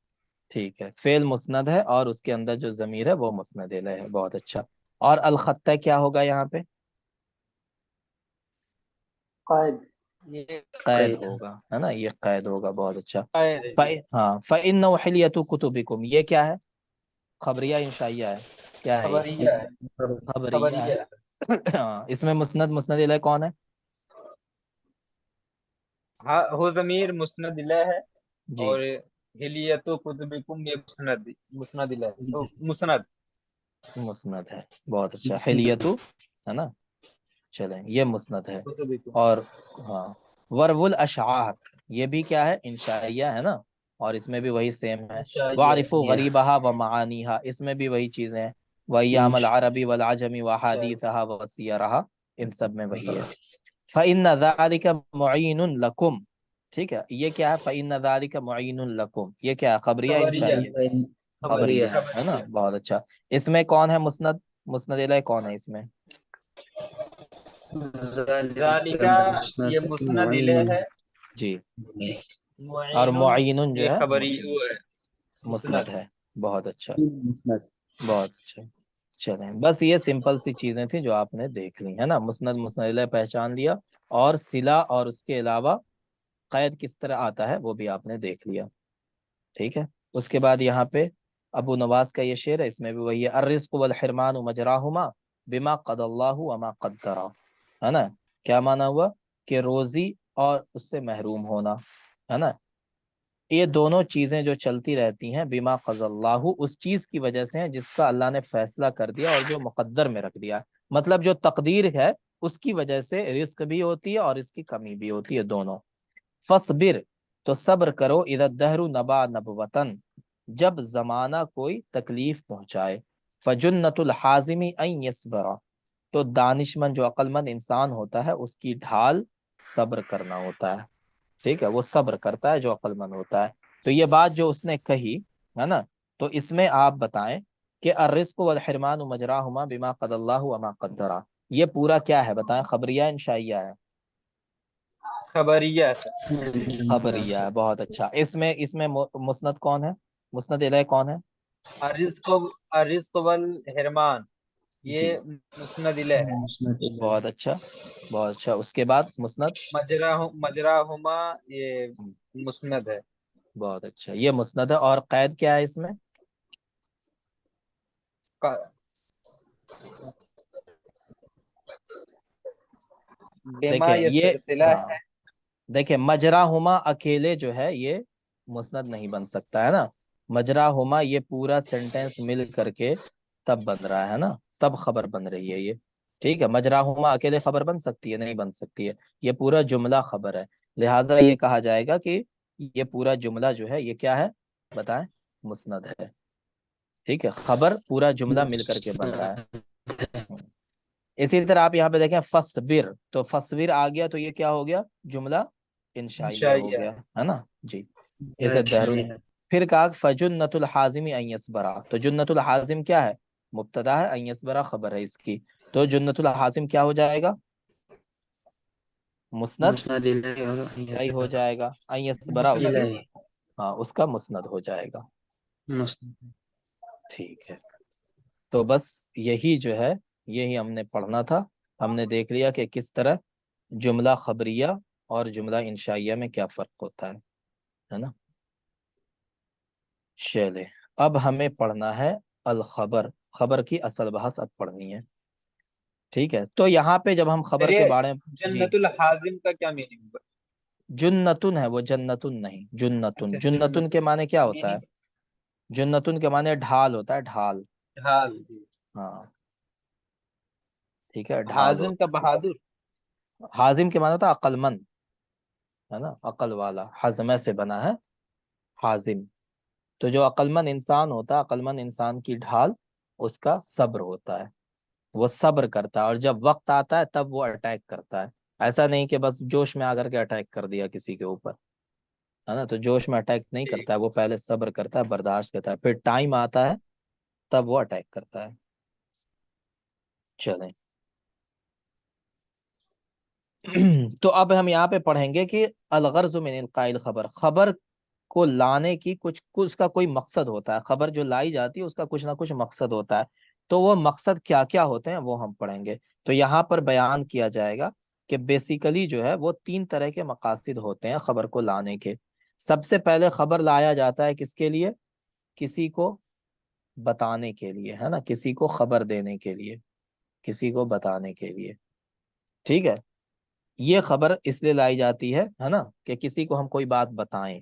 ٹھیک ہے، فعل مسند ہے اور اس کے اندر جو ضمیر ہے وہ مسند الیہ ہے. بہت اچھا. اور الخطہ کیا ہوگا یہاں پہ؟ یہ قید ہوگا ہے نا، یہ قید ہوگا. بہت اچھا. قید ہے جی. ہاں فإنه حلیۃ کتبکم، یہ کیا ہے؟ خبریہ انشائیہ ہے؟ کیا ہے یہ؟ خبریہ ہے. خبریہ خبریہ ہے. ہے. ہاں، اس میں مسند الیہ کون ہے؟ ہاں ہو ضمیر مسند الیہ ہے جی اور ہلیت کتبکم یہ مسند الیہ ہے. مسند مسند ہے. بہت اچھا. حلیتو ہے نا. چلیں یہ مسند ہے. کتبکم. اور ہاں ورو الاشعار یہ بھی کیا ہے؟ انشائیہ ہے نا، اور اس میں بھی وہی سیم ہے. انشائیہ ہے. وعرفوا غریبہا ومعانیہا، اس میں بھی وہی چیزیں ہیں. وایام العربی والعجم وحادیثہا وسیرہا، ان سب میں وہی ہے. فإن ذلک معین لکم، ٹھیک ہے. یہ کیا ہے؟ فإن ذلک معین لکم، یہ کیا ہے؟ خبریہ خبریہ انشائیہ؟ خبریہ ہے نا. بہت اچھا. اس میں کون ہے مسند الیہ کون ہے اس میں؟ ذالکا یہ مسند الیہ ہے. جی. اور معین معین جو یہ ہے خبری وہ ہے مسند ہے. بہت اچھا بہت اچھا. چلیں بس یہ سمپل سی چیزیں تھیں جو آپ نے دیکھ لی ہے نا. مسند الیہ پہچان لیا، اور صلہ اور اس کے علاوہ قید کس طرح آتا ہے وہ بھی آپ نے دیکھ لیا. ٹھیک ہے. اس کے بعد یہاں پہ ابو نواز کا یہ شعر ہے، اس میں بھی وہی ہے. الرزق والحرمان مجراہما بما قضى اللہ وما قدر، ہے نا. کیا معنی ہوا؟ کہ روزی اور اس سے محروم ہونا ہے نا، یہ دونوں چیزیں جو چلتی رہتی ہیں بما قضى اللہ، اس چیز کی وجہ سے ہیں جس کا اللہ نے فیصلہ کر دیا اور جو مقدر میں رکھ دیا. مطلب جو تقدیر ہے اس کی وجہ سے رزق بھی ہوتی ہے اور اس کی کمی بھی ہوتی ہے دونوں. فصبر تو صبر کرو، اذا الدہر نبا نبوتن جب زمانہ کوئی تکلیف پہنچائے. فجنت الحازم ان یصبر تو دانشمند جو عقل مند انسان ہوتا ہے اس کی ڈھال صبر کرنا ہوتا ہے. ٹھیک ہے، وہ صبر کرتا ہے جو عقل مند ہوتا ہے. تو یہ بات جو اس نے کہی ہے نا، تو اس میں آپ بتائیں کہ الرزق والحرمان مجراہما بما قضى اللہ وما قدر، یہ پورا کیا ہے بتائیں؟ خبریہ انشائیہ ہے؟ خبریہ ہے. خبریہ ہے. بہت اچھا. اس میں مسند کون ہے؟ مسند الیہ کون ہے؟ الرزق والحرمان جی یہ مسند الیہ ہے. بہت اچھا بہت اچھا. اس کے بعد مسند مجراہما یہ مسند ہے. بہت اچھا. یہ مسند ہے. اور قید کیا ہے اس میں؟ بما دیکھیں یہ یہ سلسلہ ہاں ہے. دیکھیں مجراہما اکیلے جو ہے یہ مسند نہیں بن سکتا ہے نا. مجراہما یہ پورا سینٹینس مل کر کے تب بن رہا ہے نا، تب خبر بن رہی ہے یہ. ٹھیک ہے، مجراہما اکیلے خبر بن سکتی ہے؟ نہیں بن سکتی ہے. یہ پورا جملہ خبر ہے، لہٰذا یہ کہا جائے گا کہ یہ پورا جملہ جو ہے یہ کیا ہے بتائیں؟ مسند ہے. ٹھیک ہے، خبر پورا جملہ مل کر کے بن رہا ہے. اسی طرح آپ یہاں پہ دیکھیں فصبر، تو فصبر آ گیا تو یہ کیا ہو گیا؟ جملہ انشائیہ ہو انشائیہ گیا ہے نا. جی. عزت دہر. پھر کہا فجنت الحازم ان یصبر، تو جنت الحازم کیا ہے؟ مبتدا ہے، ان یصبر خبر ہے اس کی. تو جنت الحازم کیا ہو جائے گا؟ مسند صحیح ہو جائے گا. ان یصبر اس کی ہاں اس کا مسند ہو جائے گا. ٹھیک ہے. تو بس یہی جو ہے یہی ہم نے پڑھنا تھا. ہم نے دیکھ لیا کہ کس طرح جملہ خبریہ اور جملہ انشائیہ میں کیا فرق ہوتا ہے نا. چلے اب ہمیں پڑھنا ہے الخبر. خبر کی اصل بحث اب پڑھنی ہے، ٹھیک ہے؟ تو یہاں پہ جب ہم پھر خبر کے یہ بارے میں جی، جنت الحازم کا کیا میننگ ہوگا؟ جنتن ہے وہ، جنتن نہیں، جنتن، اچھا جنتن جنت کے معنی کیا ہوتا ہے؟ میننگ جنتن کے معنی ڈھال ہوتا ہے، ڈھال، ڈھال، ہاں ٹھیک ہے، ڈھال حازم کا ہوتا بہادر. ہے۔ حازم کے معنی ہوتا ہے عقل مند، ہے نا، عقل والا، حزمہ سے بنا ہے حازم۔ تو جو عقل مند انسان ہوتا ہے، عقل مند انسان کی ڈھال اس کا صبر ہوتا ہے، وہ صبر کرتا ہے، اور جب وقت آتا ہے تب وہ اٹیک کرتا ہے۔ ایسا نہیں کہ بس جوش میں آ کر کے اٹیک کر دیا کسی کے اوپر، ہے نا، تو جوش میں اٹیک نہیں کرتا ہے، وہ پہلے صبر کرتا ہے، برداشت کرتا ہے، پھر ٹائم آتا ہے تب وہ اٹیک کرتا ہے۔ چلیں تو اب ہم یہاں پہ پڑھیں گے کہ الغرض من القاء الخبر، خبر کو لانے کی اس کا کوئی مقصد ہوتا ہے، خبر جو لائی جاتی ہے اس کا کچھ نہ کچھ مقصد ہوتا ہے، تو وہ مقصد کیا کیا ہوتے ہیں وہ ہم پڑھیں گے۔ تو یہاں پر بیان کیا جائے گا کہ بیسیکلی جو ہے وہ 3 طرح کے مقاصد ہوتے ہیں خبر کو لانے کے۔ سب سے پہلے خبر لایا جاتا ہے کس کے لیے؟ کسی کو بتانے کے لیے، ہے نا، کسی کو خبر دینے کے لیے، کسی کو بتانے کے لیے، ٹھیک ہے؟ یہ خبر اس لیے لائی جاتی ہے نا، کہ کسی کو ہم کوئی بات بتائیں،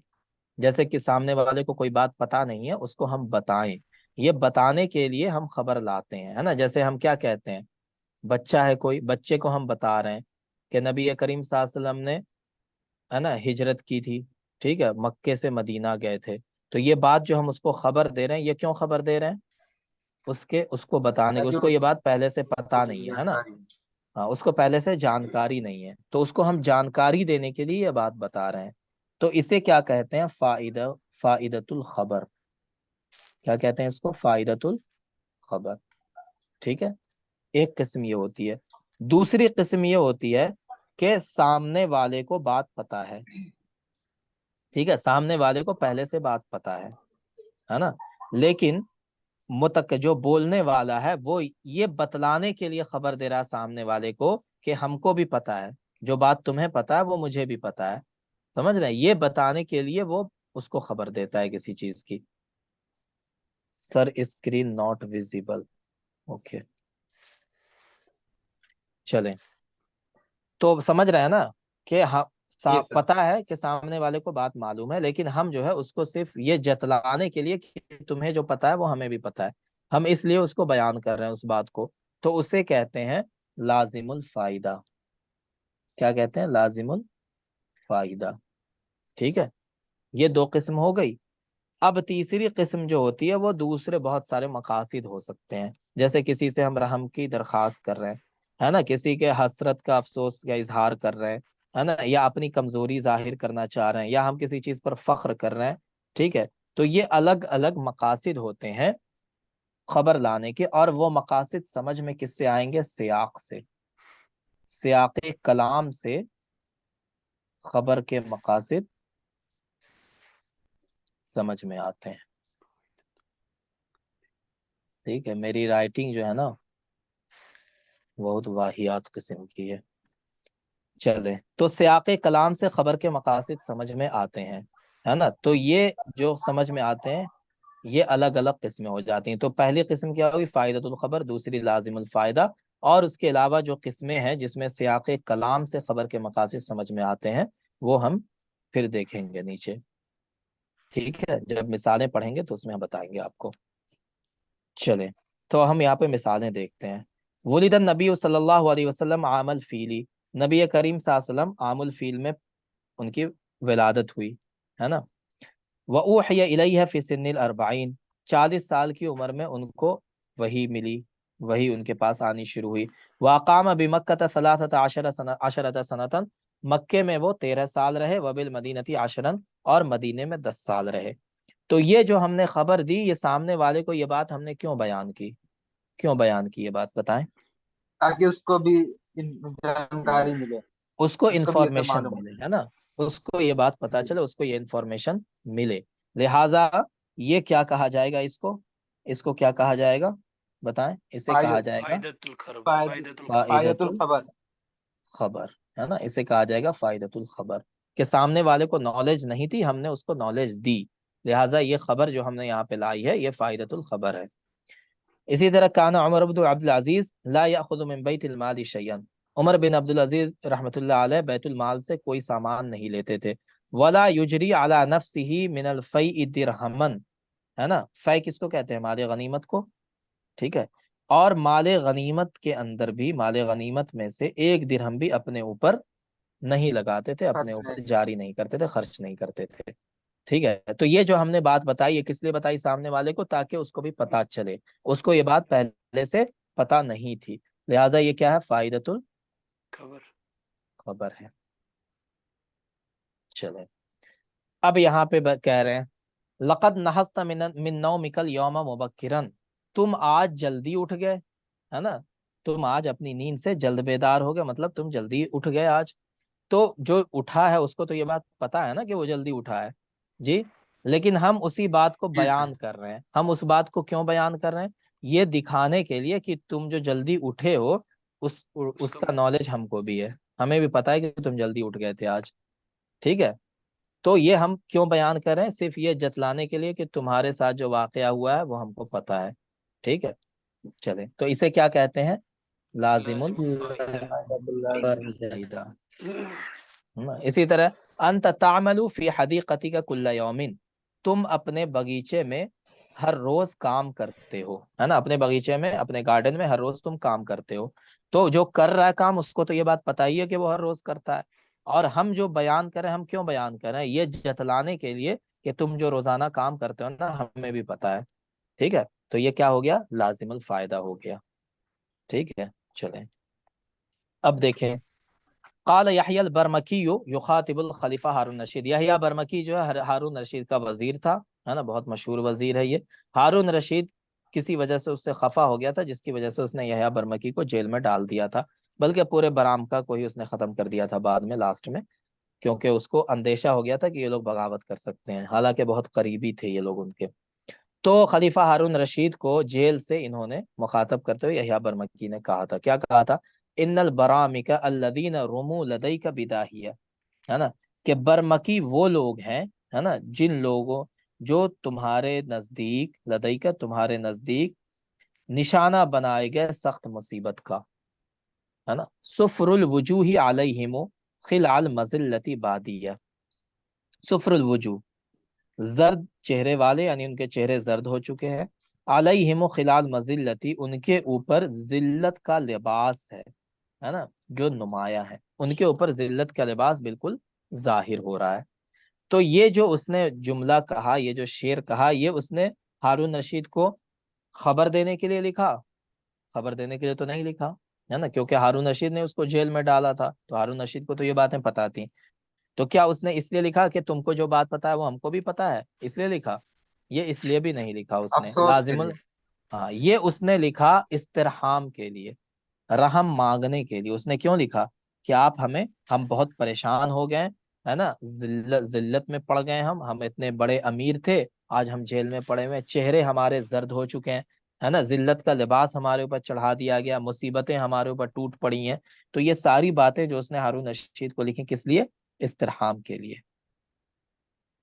جیسے کہ سامنے والے کو کوئی بات پتا نہیں ہے، اس کو ہم بتائیں، یہ بتانے کے لیے ہم خبر لاتے ہیں، ہے نا۔ جیسے ہم کیا کہتے ہیں، بچہ ہے کوئی، بچے کو ہم بتا رہے ہیں کہ نبی کریم صلی اللہ علیہ وسلم نے، ہے نا، ہجرت کی تھی، ٹھیک ہے، مکے سے مدینہ گئے تھے، تو یہ بات جو ہم اس کو خبر دے رہے ہیں، یہ کیوں خبر دے رہے ہیں؟ اس کو بتانے کو، اس کو یہ بات پہلے سے پتا نہیں ہے نا، ہاں، اس کو پہلے سے جانکاری نہیں ہے، تو اس کو ہم جانکاری دینے کے لیے یہ بات بتا رہے ہیں، تو اسے کیا کہتے ہیں؟ فائدۃ الخبر، کیا کہتے ہیں اس کو؟ فائدۃ الخبر، ٹھیک ہے؟ ایک قسم یہ ہوتی ہے۔ دوسری قسم یہ ہوتی ہے کہ سامنے والے کو بات پتا ہے، ٹھیک ہے، سامنے والے کو پہلے سے بات پتا ہے نا، لیکن جو بولنے والا ہے وہ یہ بتلانے کے لیے خبر دے رہا ہے سامنے والے کو کہ ہم کو بھی پتا ہے، جو بات تمہیں پتا ہے وہ مجھے بھی پتا ہے، سمجھ رہے ہیں؟ یہ بتانے کے لیے وہ اس کو خبر دیتا ہے کسی چیز کی۔ سر اسکرین ناٹ ویزیبل، اوکے، چلیں، تو سمجھ رہے ہیں نا کہ یس سر. پتا ہے کہ سامنے والے کو بات معلوم ہے، لیکن ہم جو ہے اس کو صرف یہ جتلانے کے لیے کہ تمہیں جو پتا ہے وہ ہمیں بھی پتا ہے، ہم اس لیے اس کو بیان کر رہے ہیں اس بات کو، تو اسے کہتے ہیں لازم الفائدہ۔ کیا کہتے ہیں؟ لازم الفائدہ، ٹھیک ہے؟ یہ 2 قسم ہو گئی۔ اب تیسری قسم جو ہوتی ہے وہ دوسرے بہت سارے مقاصد ہو سکتے ہیں، جیسے کسی سے ہم رحم کی درخواست کر رہے ہیں، ہے نا، کسی کے حسرت کا، افسوس کا اظہار کر رہے ہیں، ہے نا، یا اپنی کمزوری ظاہر کرنا چاہ رہے ہیں، یا ہم کسی چیز پر فخر کر رہے ہیں، ٹھیک ہے؟ تو یہ الگ الگ مقاصد ہوتے ہیں خبر لانے کے، اور وہ مقاصد سمجھ میں کس سے آئیں گے؟ سیاق سے، سیاق کلام سے خبر کے مقاصد سمجھ میں آتے ہیں، ٹھیک ہے؟ میری رائٹنگ جو ہے نا بہت واہیات قسم کی ہے۔ چلے، تو سیاق کلام سے خبر کے مقاصد سمجھ میں آتے ہیں، ہے نا، تو یہ جو سمجھ میں آتے ہیں یہ الگ الگ قسمیں ہو جاتی ہیں۔ تو پہلی قسم کیا ہوگی؟ فائدۃ الخبر، دوسری لازم الفائدہ، اور اس کے علاوہ جو قسمیں ہیں جس میں سیاق کلام سے خبر کے مقاصد سمجھ میں آتے ہیں وہ ہم پھر دیکھیں گے نیچے، ٹھیک ہے؟ جب مثالیں پڑھیں گے تو اس میں ہم بتائیں گے آپ کو۔ چلیں، تو ہم یہاں پہ مثالیں دیکھتے ہیں۔ ولد النبی صلی اللہ علیہ وسلم عام الفیلی، نبی کریم صلی اللہ علیہ وسلم عام الفیل میں ان کی ولادت ہوئی، ہے نا۔ وَأُوحِيَ إِلَيْهَ فِي سِنِّ الْأَرْبَعِينَ، 40 سال کی عمر میں ان کو وحی ملی، وحی ان کے پاس آنی شروع ہوئی۔ وَأَقَامَ بِمَكَّةَ 13 سَنَةً، مکے میں وہ 13 سال رہے، وَبِالْمَدِينَةِ 10، اور مدینے میں 10 سال رہے۔ تو یہ جو ہم نے خبر دی، یہ سامنے والے کو یہ بات ہم نے کیوں بیان کی؟ کیوں بیان کی یہ بات بتائیں؟ تاکہ اس کو بھی جانکاری ملے، اس کو اس کو بھی یہ سب انفارمیشن معلوم ہو. ملے، ہے نا، اس کو یہ بات پتا چلے، اس کو یہ انفارمیشن ملے، لہٰذا یہ کیا کہا جائے گا؟ اس کو کیا کہا جائے گا بتائیں؟ اسے کہا جائے گا فائدۃ الخبر، فائدۃ الخبر، فائدۃ فائدۃ الخبر. الخبر، ہے نا، اسے کہا جائے گا فائدۃ الخبر، کہ سامنے والے کو نالج نہیں تھی، ہم نے اس کو نالج دی، لہٰذا یہ خبر جو ہم نے یہاں پہ لائی ہے یہ فائدۃ الخبر ہے۔ اسی طرح کان عمر بن عبد العزیز لا یاخذ من بیت المال شیئا، عمر بن عبد العزیز رحمۃ اللہ علیہ بیت المال سے کوئی سامان نہیں لیتے تھے. ولا یجری علی نفسه من الفیء درہما، ہے نا، فی کس کو کہتے ہیں؟ مال غنیمت کو. ٹھیک ہے. اور مال غنیمت کے اندر بھی، مال غنیمت میں سے ایک درہم بھی اپنے اوپر نہیں لگاتے تھے، اپنے خرچ اوپر نہیں جاری نہیں کرتے تھے، خرچ نہیں کرتے تھے. ٹھیک ہے. تو یہ جو ہم نے بات بتائی، یہ کس لیے بتائی سامنے والے کو؟ تاکہ اس کو بھی پتا چلے. اس کو یہ بات پہلے سے پتا نہیں تھی، لہٰذا یہ کیا ہے؟ فائدۃ خبر. الخبر ہے. چلے اب یہاں پہ کہہ رہے ہیں لقد نہست من نومک اليوم مبکرا، تم آج جلدی اٹھ گئے، ہے نا، تم آج اپنی نیند سے جلد بیدار ہو گئے، مطلب تم جلدی اٹھ گئے آج. تو جو اٹھا ہے اس کو تو یہ بات پتا ہے نا کہ وہ جلدی اٹھا ہے، جی. لیکن ہم اسی بات کو جی بیان کر رہے ہیں. ہم اس بات کو کیوں بیان کر رہے ہیں؟ یہ دکھانے کے لیے کہ تم جو جلدی اٹھے ہو اس کا نالج ہم کو بھی ہے، ہمیں بھی پتا ہے کہ تم جلدی اٹھ گئے تھے آج. ٹھیک ہے. تو یہ ہم کیوں بیان کر رہے ہیں؟ صرف یہ جتلانے کے لیے کہ تمہارے ساتھ جو واقعہ ہوا ہے وہ ہم کو پتا ہے. ٹھیک ہے. چلے تو اسے کیا کہتے ہیں؟ لازم الفائدہ. اسی طرح انت تعمل فی حدیقتک کل یوم، تم اپنے باغیچے میں ہر روز کام کرتے ہو، ہے نا، اپنے باغیچے میں، اپنے گارڈن میں ہر روز تم کام کرتے ہو. تو جو کر رہا ہے کام اس کو تو یہ بات پتا ہی ہے کہ وہ ہر روز کرتا ہے. اور ہم جو بیان کریں، ہم کیوں بیان کریں؟ یہ جتلانے کے لیے کہ تم جو روزانہ کام کرتے ہو نا، ہمیں بھی پتا ہے. ٹھیک ہے. تو یہ کیا ہو گیا؟ لازم الفائدہ ہو گیا. ٹھیک ہے. چلیں اب دیکھیں. قال یحییٰ البرمکی یخاطب الخلیفہ ہارون رشید. یحییٰ برمکی جو ہے ہارون رشید کا وزیر تھا، ہے نا، بہت مشہور وزیر ہے یہ. ہارون رشید کسی وجہ سے اس سے خفا ہو گیا تھا، جس کی وجہ سے اس نے یحییٰ برمکی کو جیل میں ڈال دیا تھا، بلکہ پورے برامکا کو ہی اس نے ختم کر دیا تھا بعد میں، لاسٹ میں، کیونکہ اس کو اندیشہ ہو گیا تھا کہ یہ لوگ بغاوت کر سکتے ہیں، حالانکہ بہت قریبی تھے یہ لوگ ان کے. تو خلیفہ ہارون رشید کو جیل سے انہوں نے مخاطب کرتے ہوئے یحییٰ برمکی نے کہا تھا، کیا کہا تھا؟ ان البرامک الذین رموا لدیک بداہیہ، ہے نا، کہ برمکی وہ لوگ ہیں، ہے نا، جن لوگوں جو تمہارے نزدیک، لدیک تمہارے نزدیک، نشانہ بنائے گئے سخت مصیبت کا، ہے نا. صفر الوجوہ علیہم خلال مذلتی بادیہ. صفر الوجوہ، زرد چہرے والے، یعنی ان کے چہرے زرد ہو چکے ہیں. علیہم خلال مذلتی، ان کے اوپر ذلت کا لباس ہے نا، جو نمایاں ہے، ان کے اوپر ذلت کا لباس بالکل ظاہر ہو رہا ہے. تو یہ جو اس نے جملہ کہا، یہ جو شعر کہا، یہ اس نے ہارون رشید کو خبر دینے کے لیے لکھا؟ خبر دینے کے لیے تو نہیں لکھا، ہے نا، کیونکہ ہارون رشید نے اس کو جیل میں ڈالا تھا، تو ہارون رشید کو تو یہ باتیں پتہ تھیں. تو کیا اس نے اس لیے لکھا کہ تم کو جو بات پتا ہے وہ ہم کو بھی پتا ہے، اس لیے لکھا؟ یہ اس لیے بھی نہیں لکھا اس نے. افسوس کے لازم لیے. ہاں، یہ اس نے لکھا استرحام کے لیے، رحم مانگنے کے لیے. اس نے کیوں لکھا؟ کہ آپ ہم بہت پریشان ہو گئے، ہے نا، ذلت میں پڑ گئے، ہم اتنے بڑے امیر تھے، آج ہم جیل میں پڑے ہوئے، چہرے ہمارے زرد ہو چکے ہیں، ہے نا، ذلت کا لباس ہمارے اوپر چڑھا دیا گیا، مصیبتیں ہمارے اوپر ٹوٹ پڑی ہیں. تو یہ ساری باتیں جو اس نے ہارون رشید کو لکھی، کس لیے؟ استرحام کے لیے.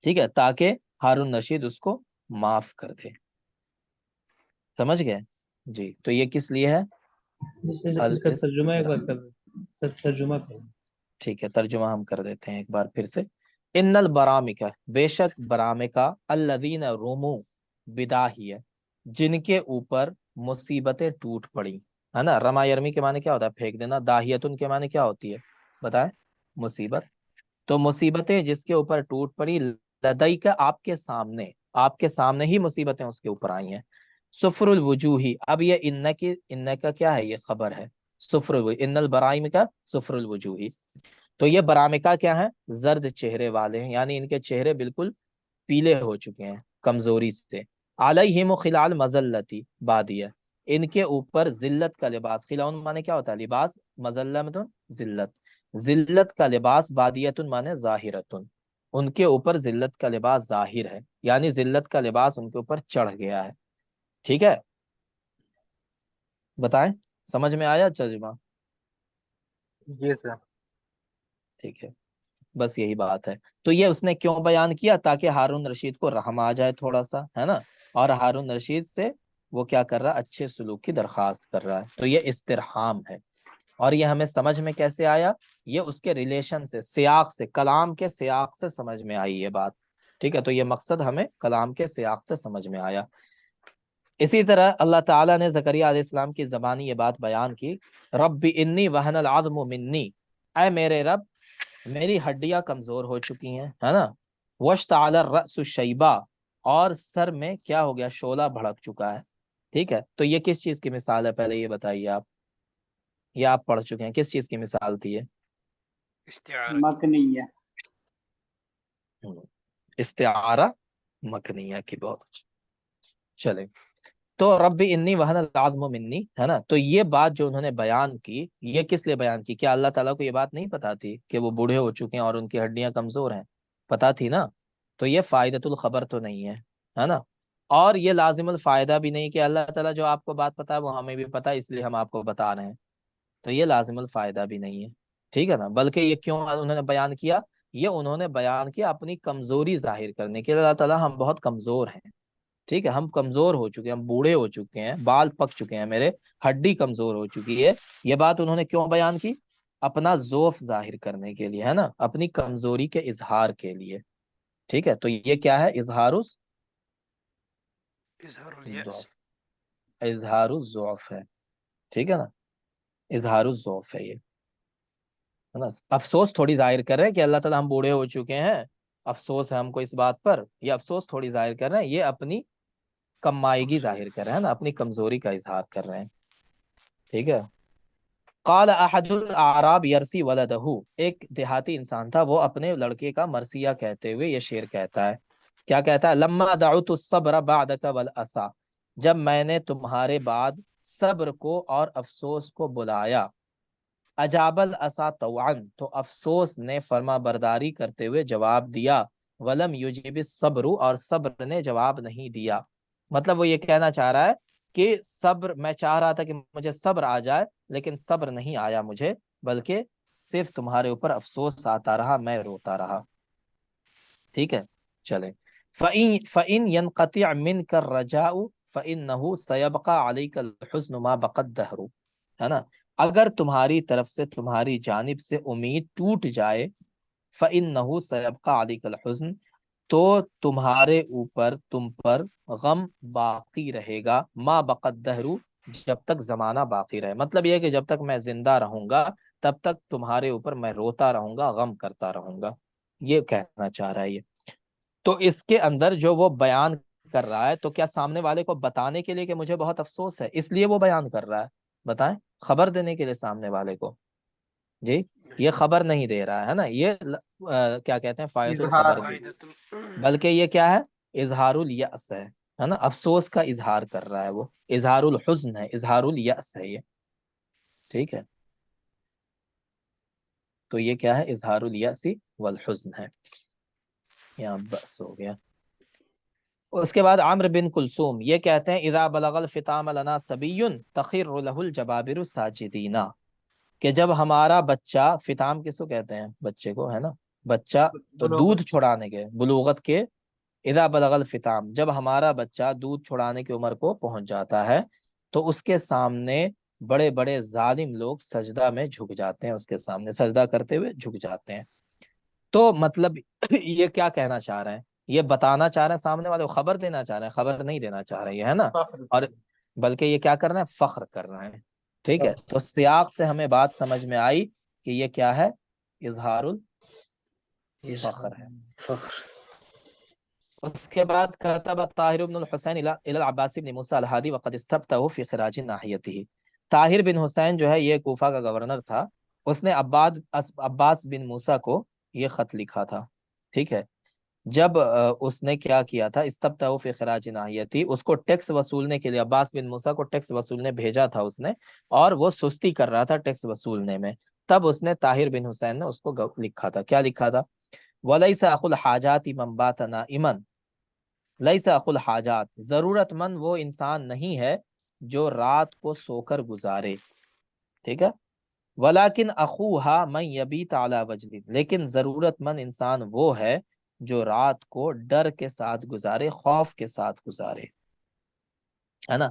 ٹھیک ہے. تاکہ ہارون رشید اس کو معاف کر دے. سمجھ گئے؟ جی. تو یہ کس لیے ہے؟ اس کا ترجمہ ایک بار کر سر، ترجمہ کریں. ٹھیک ہے، ترجمہ ہم کر دیتے ہیں ایک بار پھر سے. ان البرامکہ، بے شک برامکہ، الذین رموا بداہیہ، جن کے اوپر مصیبتیں ٹوٹ پڑی، ہے نا. رما یرمی کے معنی کیا ہوتا ہے؟ پھینک دینا. داہیتن کے معنی کیا ہوتی ہے؟ بتائیں. مصیبت. تو مصیبتیں جس کے اوپر ٹوٹ پڑی، لدیک آپ کے سامنے ہی مصیبتیں اس کے اوپر آئی ہیں. صفر الوجوہی، اب یہ ان کا کیا ہے؟ یہ خبر ہے. صفر ان البرائم کا صفر الوجوہی. تو یہ برامکہ کیا ہیں؟ زرد چہرے والے ہیں، یعنی ان کے چہرے بالکل پیلے ہو چکے ہیں کمزوری سے. علیہم خلال مذلتی بادیہ، ان کے اوپر ذلت کا لباس. خلال مانے کیا ہوتا ہے؟ لباس. مذلہ میں تو ذلت. ذلت کا لباس. بادیتن مانے ظاہرتن، ان کے اوپر ذلت کا لباس ظاہر ہے، یعنی ذلت کا لباس ان کے اوپر چڑھ گیا ہے. ٹھیک ہے. بتائیں، سمجھ میں آیا ترجمہ؟ جی سر. ٹھیک ہے، بس یہی بات ہے. تو یہ اس نے کیوں بیان کیا؟ تاکہ ہارون رشید کو رحم آ جائے تھوڑا سا، ہے نا، اور ہارون رشید سے وہ کیا کر رہا ہے؟ اچھے سلوک کی درخواست کر رہا ہے. تو یہ استرحام ہے. اور یہ ہمیں سمجھ میں کیسے آیا؟ یہ اس کے ریلیشن سے، سیاق سے، کلام کے سیاق سے سمجھ میں آئی یہ بات. ٹھیک ہے، تو یہ مقصد ہمیں کلام کے سیاق سے سمجھ میں آیا. اسی طرح اللہ تعالیٰ نے زکریا علیہ السلام کی زبانی یہ بات بیان کی، رب انی وہن العظم منی، اے میرے رب میری ہڈیاں کمزور ہو چکی ہیں، ہے نا، واشتعل الرأس شیبا، اور سر میں کیا ہو گیا؟ شعلہ بھڑک چکا ہے. ٹھیک ہے، تو یہ کس چیز کی مثال ہے؟ پہلے یہ بتائیے آپ، یہ آپ پڑھ چکے ہیں، کس چیز کی مثال تھی یہ؟ استعارہ مکنیہ. استعارہ مکنیہ کی. بہت اچھا. چلے، تو رب انی وہن العظم منی، ہے نا. تو یہ بات جو انہوں نے بیان کی، یہ کس لیے بیان کی؟ کیا اللہ تعالیٰ کو یہ بات نہیں پتا تھی کہ وہ بوڑھے ہو چکے ہیں اور ان کی ہڈیاں کمزور ہیں؟ پتا تھی نا. تو یہ فائدۃ الخبر تو نہیں ہے نا. اور یہ لازم الفائدہ بھی نہیں کہ اللہ تعالیٰ جو آپ کو بات پتا ہے وہ ہمیں بھی پتا ہے اس لیے ہم آپ کو بتا رہے ہیں. تو یہ لازم الفائدہ بھی نہیں ہے. ٹھیک ہے نا. بلکہ یہ کیوں انہوں نے بیان کیا؟ یہ انہوں نے بیان کیا اپنی کمزوری ظاہر کرنے کے لیے. اللہ تعالیٰ ہم بہت کمزور ہیں. ٹھیک ہے، ہم کمزور ہو چکے ہیں، ہم بوڑھے ہو چکے ہیں، بال پک چکے ہیں میرے، ہڈی کمزور ہو چکی ہے. یہ بات انہوں نے کیوں بیان کی؟ اپنا ضعف ظاہر کرنے کے لیے، ہے نا، اپنی کمزوری کے اظہار کے لیے. ٹھیک ہے، تو یہ کیا ہے؟ اظہار اظہار الیأس. اظہار الضعف ہے. ٹھیک ہے نا، اظہار الضعف ہے یہ، ہے نا. افسوس تھوڑی ظاہر کر رہے ہیں کہ اللہ تعالیٰ ہم بوڑھے ہو چکے ہیں، افسوس ہے ہم کو اس بات پر. یہ افسوس تھوڑی ظاہر کر رہے ہیں، یہ اپنی کمائیگی ظاہر کر رہے ہیں نا، اپنی کمزوری کا اظہار کر رہے ہیں. ٹھیک ہے. قال احد الاعراب یرثی ولدہ، ایک دیہاتی انسان تھا، وہ اپنے لڑکے کا مرثیہ کہتے ہوئے یہ شعر کہتا ہے. کیا کہتا ہے؟ لما دعوت الصبر بعدک والاسا، جب میں نے تمہارے بعد صبر کو اور افسوس کو بلایا، اجاب الاسا طوعا، تو افسوس نے فرما برداری کرتے ہوئے جواب دیا، ولم یجب الصبر، اور صبر نے جواب نہیں دیا. مطلب وہ یہ کہنا چاہ رہا ہے کہ صبر، میں چاہ رہا تھا کہ مجھے صبر آ جائے لیکن صبر نہیں آیا مجھے، بلکہ صرف تمہارے اوپر افسوس آتا رہا، میں روتا رہا. ٹھیک ہے، چلیں. فَإِن يَنْقَطِعْ مِنْكَ الرَّجَاءُ فَإِنَّهُ سَيَبْقَى عَلَيْكَ الْحُزْنُ مَا بَقَتْ دَهْرُ، ہے نا. اگر تمہاری طرف سے، تمہاری جانب سے امید ٹوٹ جائے، فَإِنَّهُ سَيَبْقَى عَلَيْكَ الْحُزْنُ، تو تمہارے اوپر، تم پر غم باقی رہے گا، ما بقت دہرو، جب تک زمانہ باقی رہے. مطلب یہ ہے کہ جب تک میں زندہ رہوں گا تب تک تمہارے اوپر میں روتا رہوں گا، غم کرتا رہوں گا. یہ کہنا چاہ رہا ہے یہ. تو اس کے اندر جو وہ بیان کر رہا ہے، تو کیا سامنے والے کو بتانے کے لیے کہ مجھے بہت افسوس ہے اس لیے وہ بیان کر رہا ہے؟ بتائیں، خبر دینے کے لیے سامنے والے کو؟ جی، یہ خبر نہیں دے رہا ہے نا. یہ کیا کہتے ہیں؟ فائدۃ اظہار. الخبر. بلکہ یہ کیا ہے؟ اظہار الیأس ہے نا. افسوس کا اظہار کر رہا ہے وہ، اظہار الحزن ہے، اظہار الیأس ہے یہ. ٹھیک ہے، تو یہ کیا ہے؟ اظہار الیأس والحزن ہے. یہاں بس ہو گیا. اس کے بعد عمرو بن کلثوم یہ کہتے ہیں، اذا بلغ الفطام لنا صبی تخر له الجبابر ساجدین، کہ جب ہمارا بچہ، فطام کس کو کہتے ہیں؟ بچے کو، ہے نا. بچہ تو دودھ چھڑانے کے، بلوغت کے. اذا بلغ الفطام، جب ہمارا بچہ دودھ چھڑانے کی عمر کو پہنچ جاتا ہے تو اس کے سامنے بڑے بڑے ظالم لوگ سجدہ میں جھک جاتے ہیں، اس کے سامنے سجدہ کرتے ہوئے جھک جاتے ہیں. تو مطلب یہ کیا کہنا چاہ رہے ہیں؟ یہ بتانا چاہ رہے ہیں سامنے والے کو، خبر دینا چاہ رہے ہیں، خبر نہیں دینا چاہ رہے ہیں، ہے نا. اور بلکہ یہ کیا کر رہے ہیں؟ فخر کر رہے ہیں. ٹھیک ہے، تو سیاق سے ہمیں بات سمجھ میں آئی کہ یہ کیا ہے؟ اظہار الفخر ہے. اس کے بعد كتب طاہر بن الحسین الى العباس بن موسیٰ الہادی وقد استفتاه في خراج ناحیته. طاہر بن حسین جو ہے یہ کوفہ کا گورنر تھا، اس نے عباس بن موسیٰ کو یہ خط لکھا تھا. ٹھیک ہے، جب اس نے کیا کیا تھا؟ استفتاه في خراج ناحیته، اس کو ٹیکس وصولنے کے لیے، عباس بن موسیٰ کو ٹیکس وصولنے بھیجا تھا اس نے، اور وہ سستی کر رہا تھا ٹیکس وصولنے میں. تب اس نے، طاہر بن حسین نے اس کو لکھا تھا. کیا لکھا تھا؟ وَلَيْسَ أَخُو الْحَاجَاتِ مَنْ بَاتَ نَائِمًا، لیس اخو الحاجات، ضرورت مند وہ انسان نہیں ہے جو رات کو سو کر گزارے. ٹھیک ہے، ولیکن اخوہا من یبیت علی وجد، لیکن ضرورت مند انسان وہ ہے جو رات کو ڈر کے ساتھ گزارے، خوف کے ساتھ گزارے، ہے نا.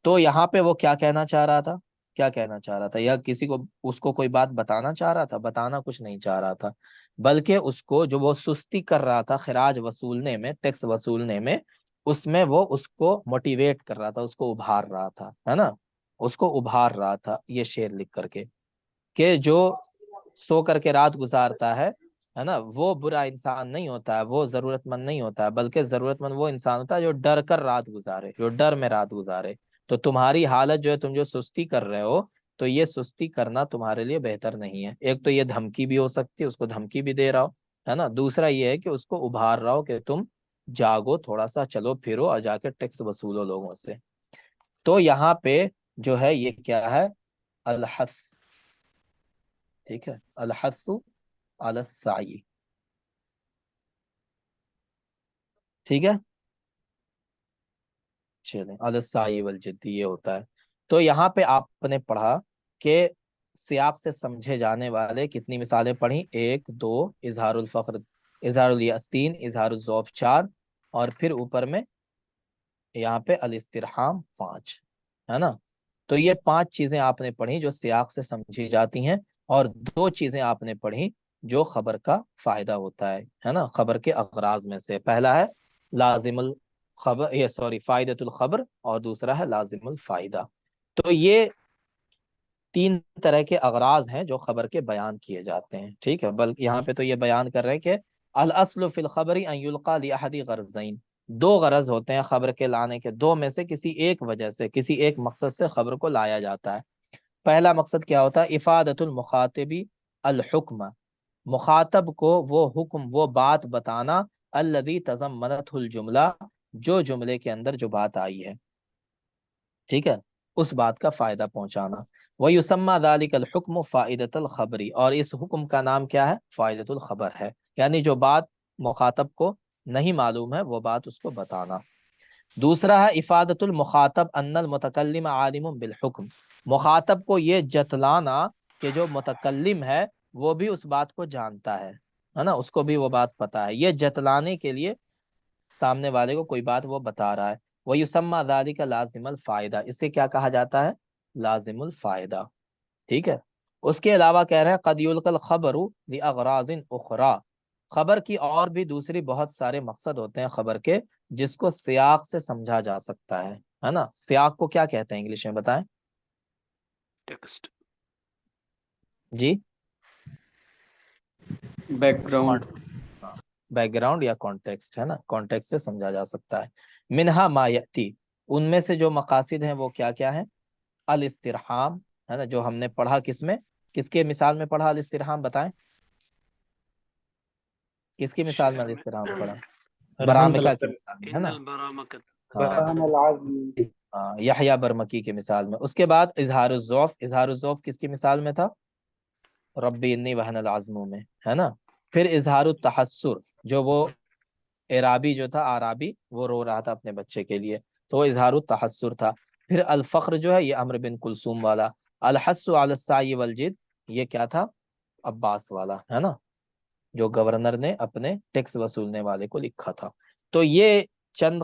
تو یہاں پہ وہ کیا کہنا چاہ رہا تھا؟ کیا کہنا چاہ رہا تھا؟ یا کسی کو اس کو کوئی بات بتانا چاہ رہا تھا؟ بتانا کچھ نہیں چاہ رہا تھا، بلکہ اس کو جو وہ سستی کر رہا تھا خراج وصولنے میں، ٹیکس وصولنے میں، اس میں وہ اس کو موٹیویٹ کر رہا تھا، اس کو ابھار رہا تھا، ہے نا، اس کو ابھار رہا تھا یہ شعر لکھ کر کے، کہ جو سو کر کے رات گزارتا ہے نا، وہ برا انسان نہیں ہوتا ہے، وہ ضرورت مند نہیں ہوتا ہے، بلکہ ضرورت مند وہ انسان ہوتا ہے جو ڈر کر رات گزارے، جو ڈر میں رات گزارے۔ تو تمہاری حالت جو ہے، تم جو سستی کر رہے ہو، تو یہ سستی کرنا تمہارے لیے بہتر نہیں ہے۔ ایک تو یہ دھمکی بھی ہو سکتی ہے، اس کو دھمکی بھی دے رہا ہو، ہے نا، دوسرا یہ ہے کہ اس کو ابھار رہا ہو کہ تم جاگو، تھوڑا سا چلو پھرو اور جا کے ٹیکس وصولو لوگوں سے۔ تو یہاں پہ جو ہے یہ کیا ہے؟ الحث، ٹھیک ہے، الحث علی السعی، ٹھیک ہے، چلیں، علی السعی والجد یہ ہوتا ہے۔ تو یہاں پہ آپ نے پڑھا کہ سیاق سے سمجھے جانے والے کتنی مثالیں پڑھی؟ 1 2، اظہار الفخر، اظہار الیأس 3، اظہار الذوف 4، اور پھر اوپر میں یہاں پہ الاسترحام 5، ہے نا۔ تو یہ 5 چیزیں آپ نے پڑھی جو سیاق سے سمجھی جاتی ہیں، اور 2 چیزیں آپ نے پڑھی جو خبر کا فائدہ ہوتا ہے نا، خبر کے اغراض میں سے۔ پہلا ہے لازم الخبر، یہ سوری فائدۃ الخبر، اور دوسرا ہے لازم الفائدہ۔ تو یہ 3 طرح کے اغراض ہیں جو خبر کے بیان کیے جاتے ہیں، ٹھیک ہے۔ بلکہ یہاں پہ تو یہ بیان کر رہے ہیں کہ الاصل فی الخبر ان یلقى لاحد غرضین، 2 غرض ہوتے ہیں خبر کے لانے کے، 2 میں سے کسی ایک وجہ سے، کسی ایک مقصد سے خبر کو لایا جاتا ہے۔ پہلا مقصد کیا ہوتا ہے؟ افادۃ المخاطبی الحکم، مخاطب کو وہ حکم، وہ بات بتانا، الذی تضمنتہ الجملہ، جو جملے کے اندر جو بات آئی ہے، ٹھیک ہے، اس بات کا فائدہ پہنچانا۔ وَيُسَمَّى ذَلِكَ الْحُكْمُ فَائِدَةَ الْخَبْرِ، اور اس حکم کا نام کیا ہے؟ فائدۃ الخبر ہے، یعنی جو بات مخاطب کو نہیں معلوم ہے وہ بات اس کو بتانا۔ دوسرا ہے افادۃ المخاطب ان المتکلم عالم بالحکم، مخاطب کو یہ جتلانا کہ جو متکلم ہے وہ بھی اس بات کو جانتا ہے نا، اس کو بھی وہ بات پتا ہے، یہ جتلانے کے لیے سامنے والے کو کوئی بات وہ بتا رہا ہے۔ وَيُسَمَّى ذَلِكَ لازم الفائدہ، اسے کیا کہا جاتا ہے؟ لازم الفائدہ، ٹھیک ہے۔ اس کے علاوہ کہہ رہے ہیں قد یلقى الخبر لأغراض اخرى، خبر کی اور بھی دوسری بہت سارے مقصد ہوتے ہیں خبر کے، جس کو سیاق سے سمجھا جا سکتا ہے نا۔ سیاق کو کیا کہتے ہیں انگلش میں بتائیں ٹیکسٹ، جی؟ بیک گراؤنڈ، بیک گراؤنڈ یا کانٹیکسٹ، ہے نا، کانٹیکسٹ سے سمجھا جا سکتا ہے۔ منہا ما یأتی، ان میں سے جو مقاصد ہیں وہ کیا کیا ہیں؟ الاسترحام، ہے نا، جو ہم نے پڑھا کس میں، کس کے مثال میں پڑھا الاسترحام؟ بتائیں کس کی مثال میں شعر میں الاسترحام پڑھا؟ رحم برامکہ طلب کی کر مثال میں، ہے ان نا، البرامکت، ہاں، یحییٰ برمکی کی مثال میں۔ اس کے بعد اظہار الذوف، اظہار الذوف کس کی مثال میں تھا؟ ربی انی وہن العظم میں، ہے نا۔ پھر اظہار التحسر، جو وہ اعرابی جو تھا، آرابی، وہ رو رہا تھا اپنے بچے کے لیے، تو وہ اظہار التحسر تھا۔ پھر الفخر جو ہے یہ عمرو بن کلثوم والا، الحث علی السعی والجد یہ کیا تھا؟ عباس والا، ہے نا، جو گورنر نے اپنے ٹیکس وصولنے والے کو لکھا تھا۔ تو یہ چند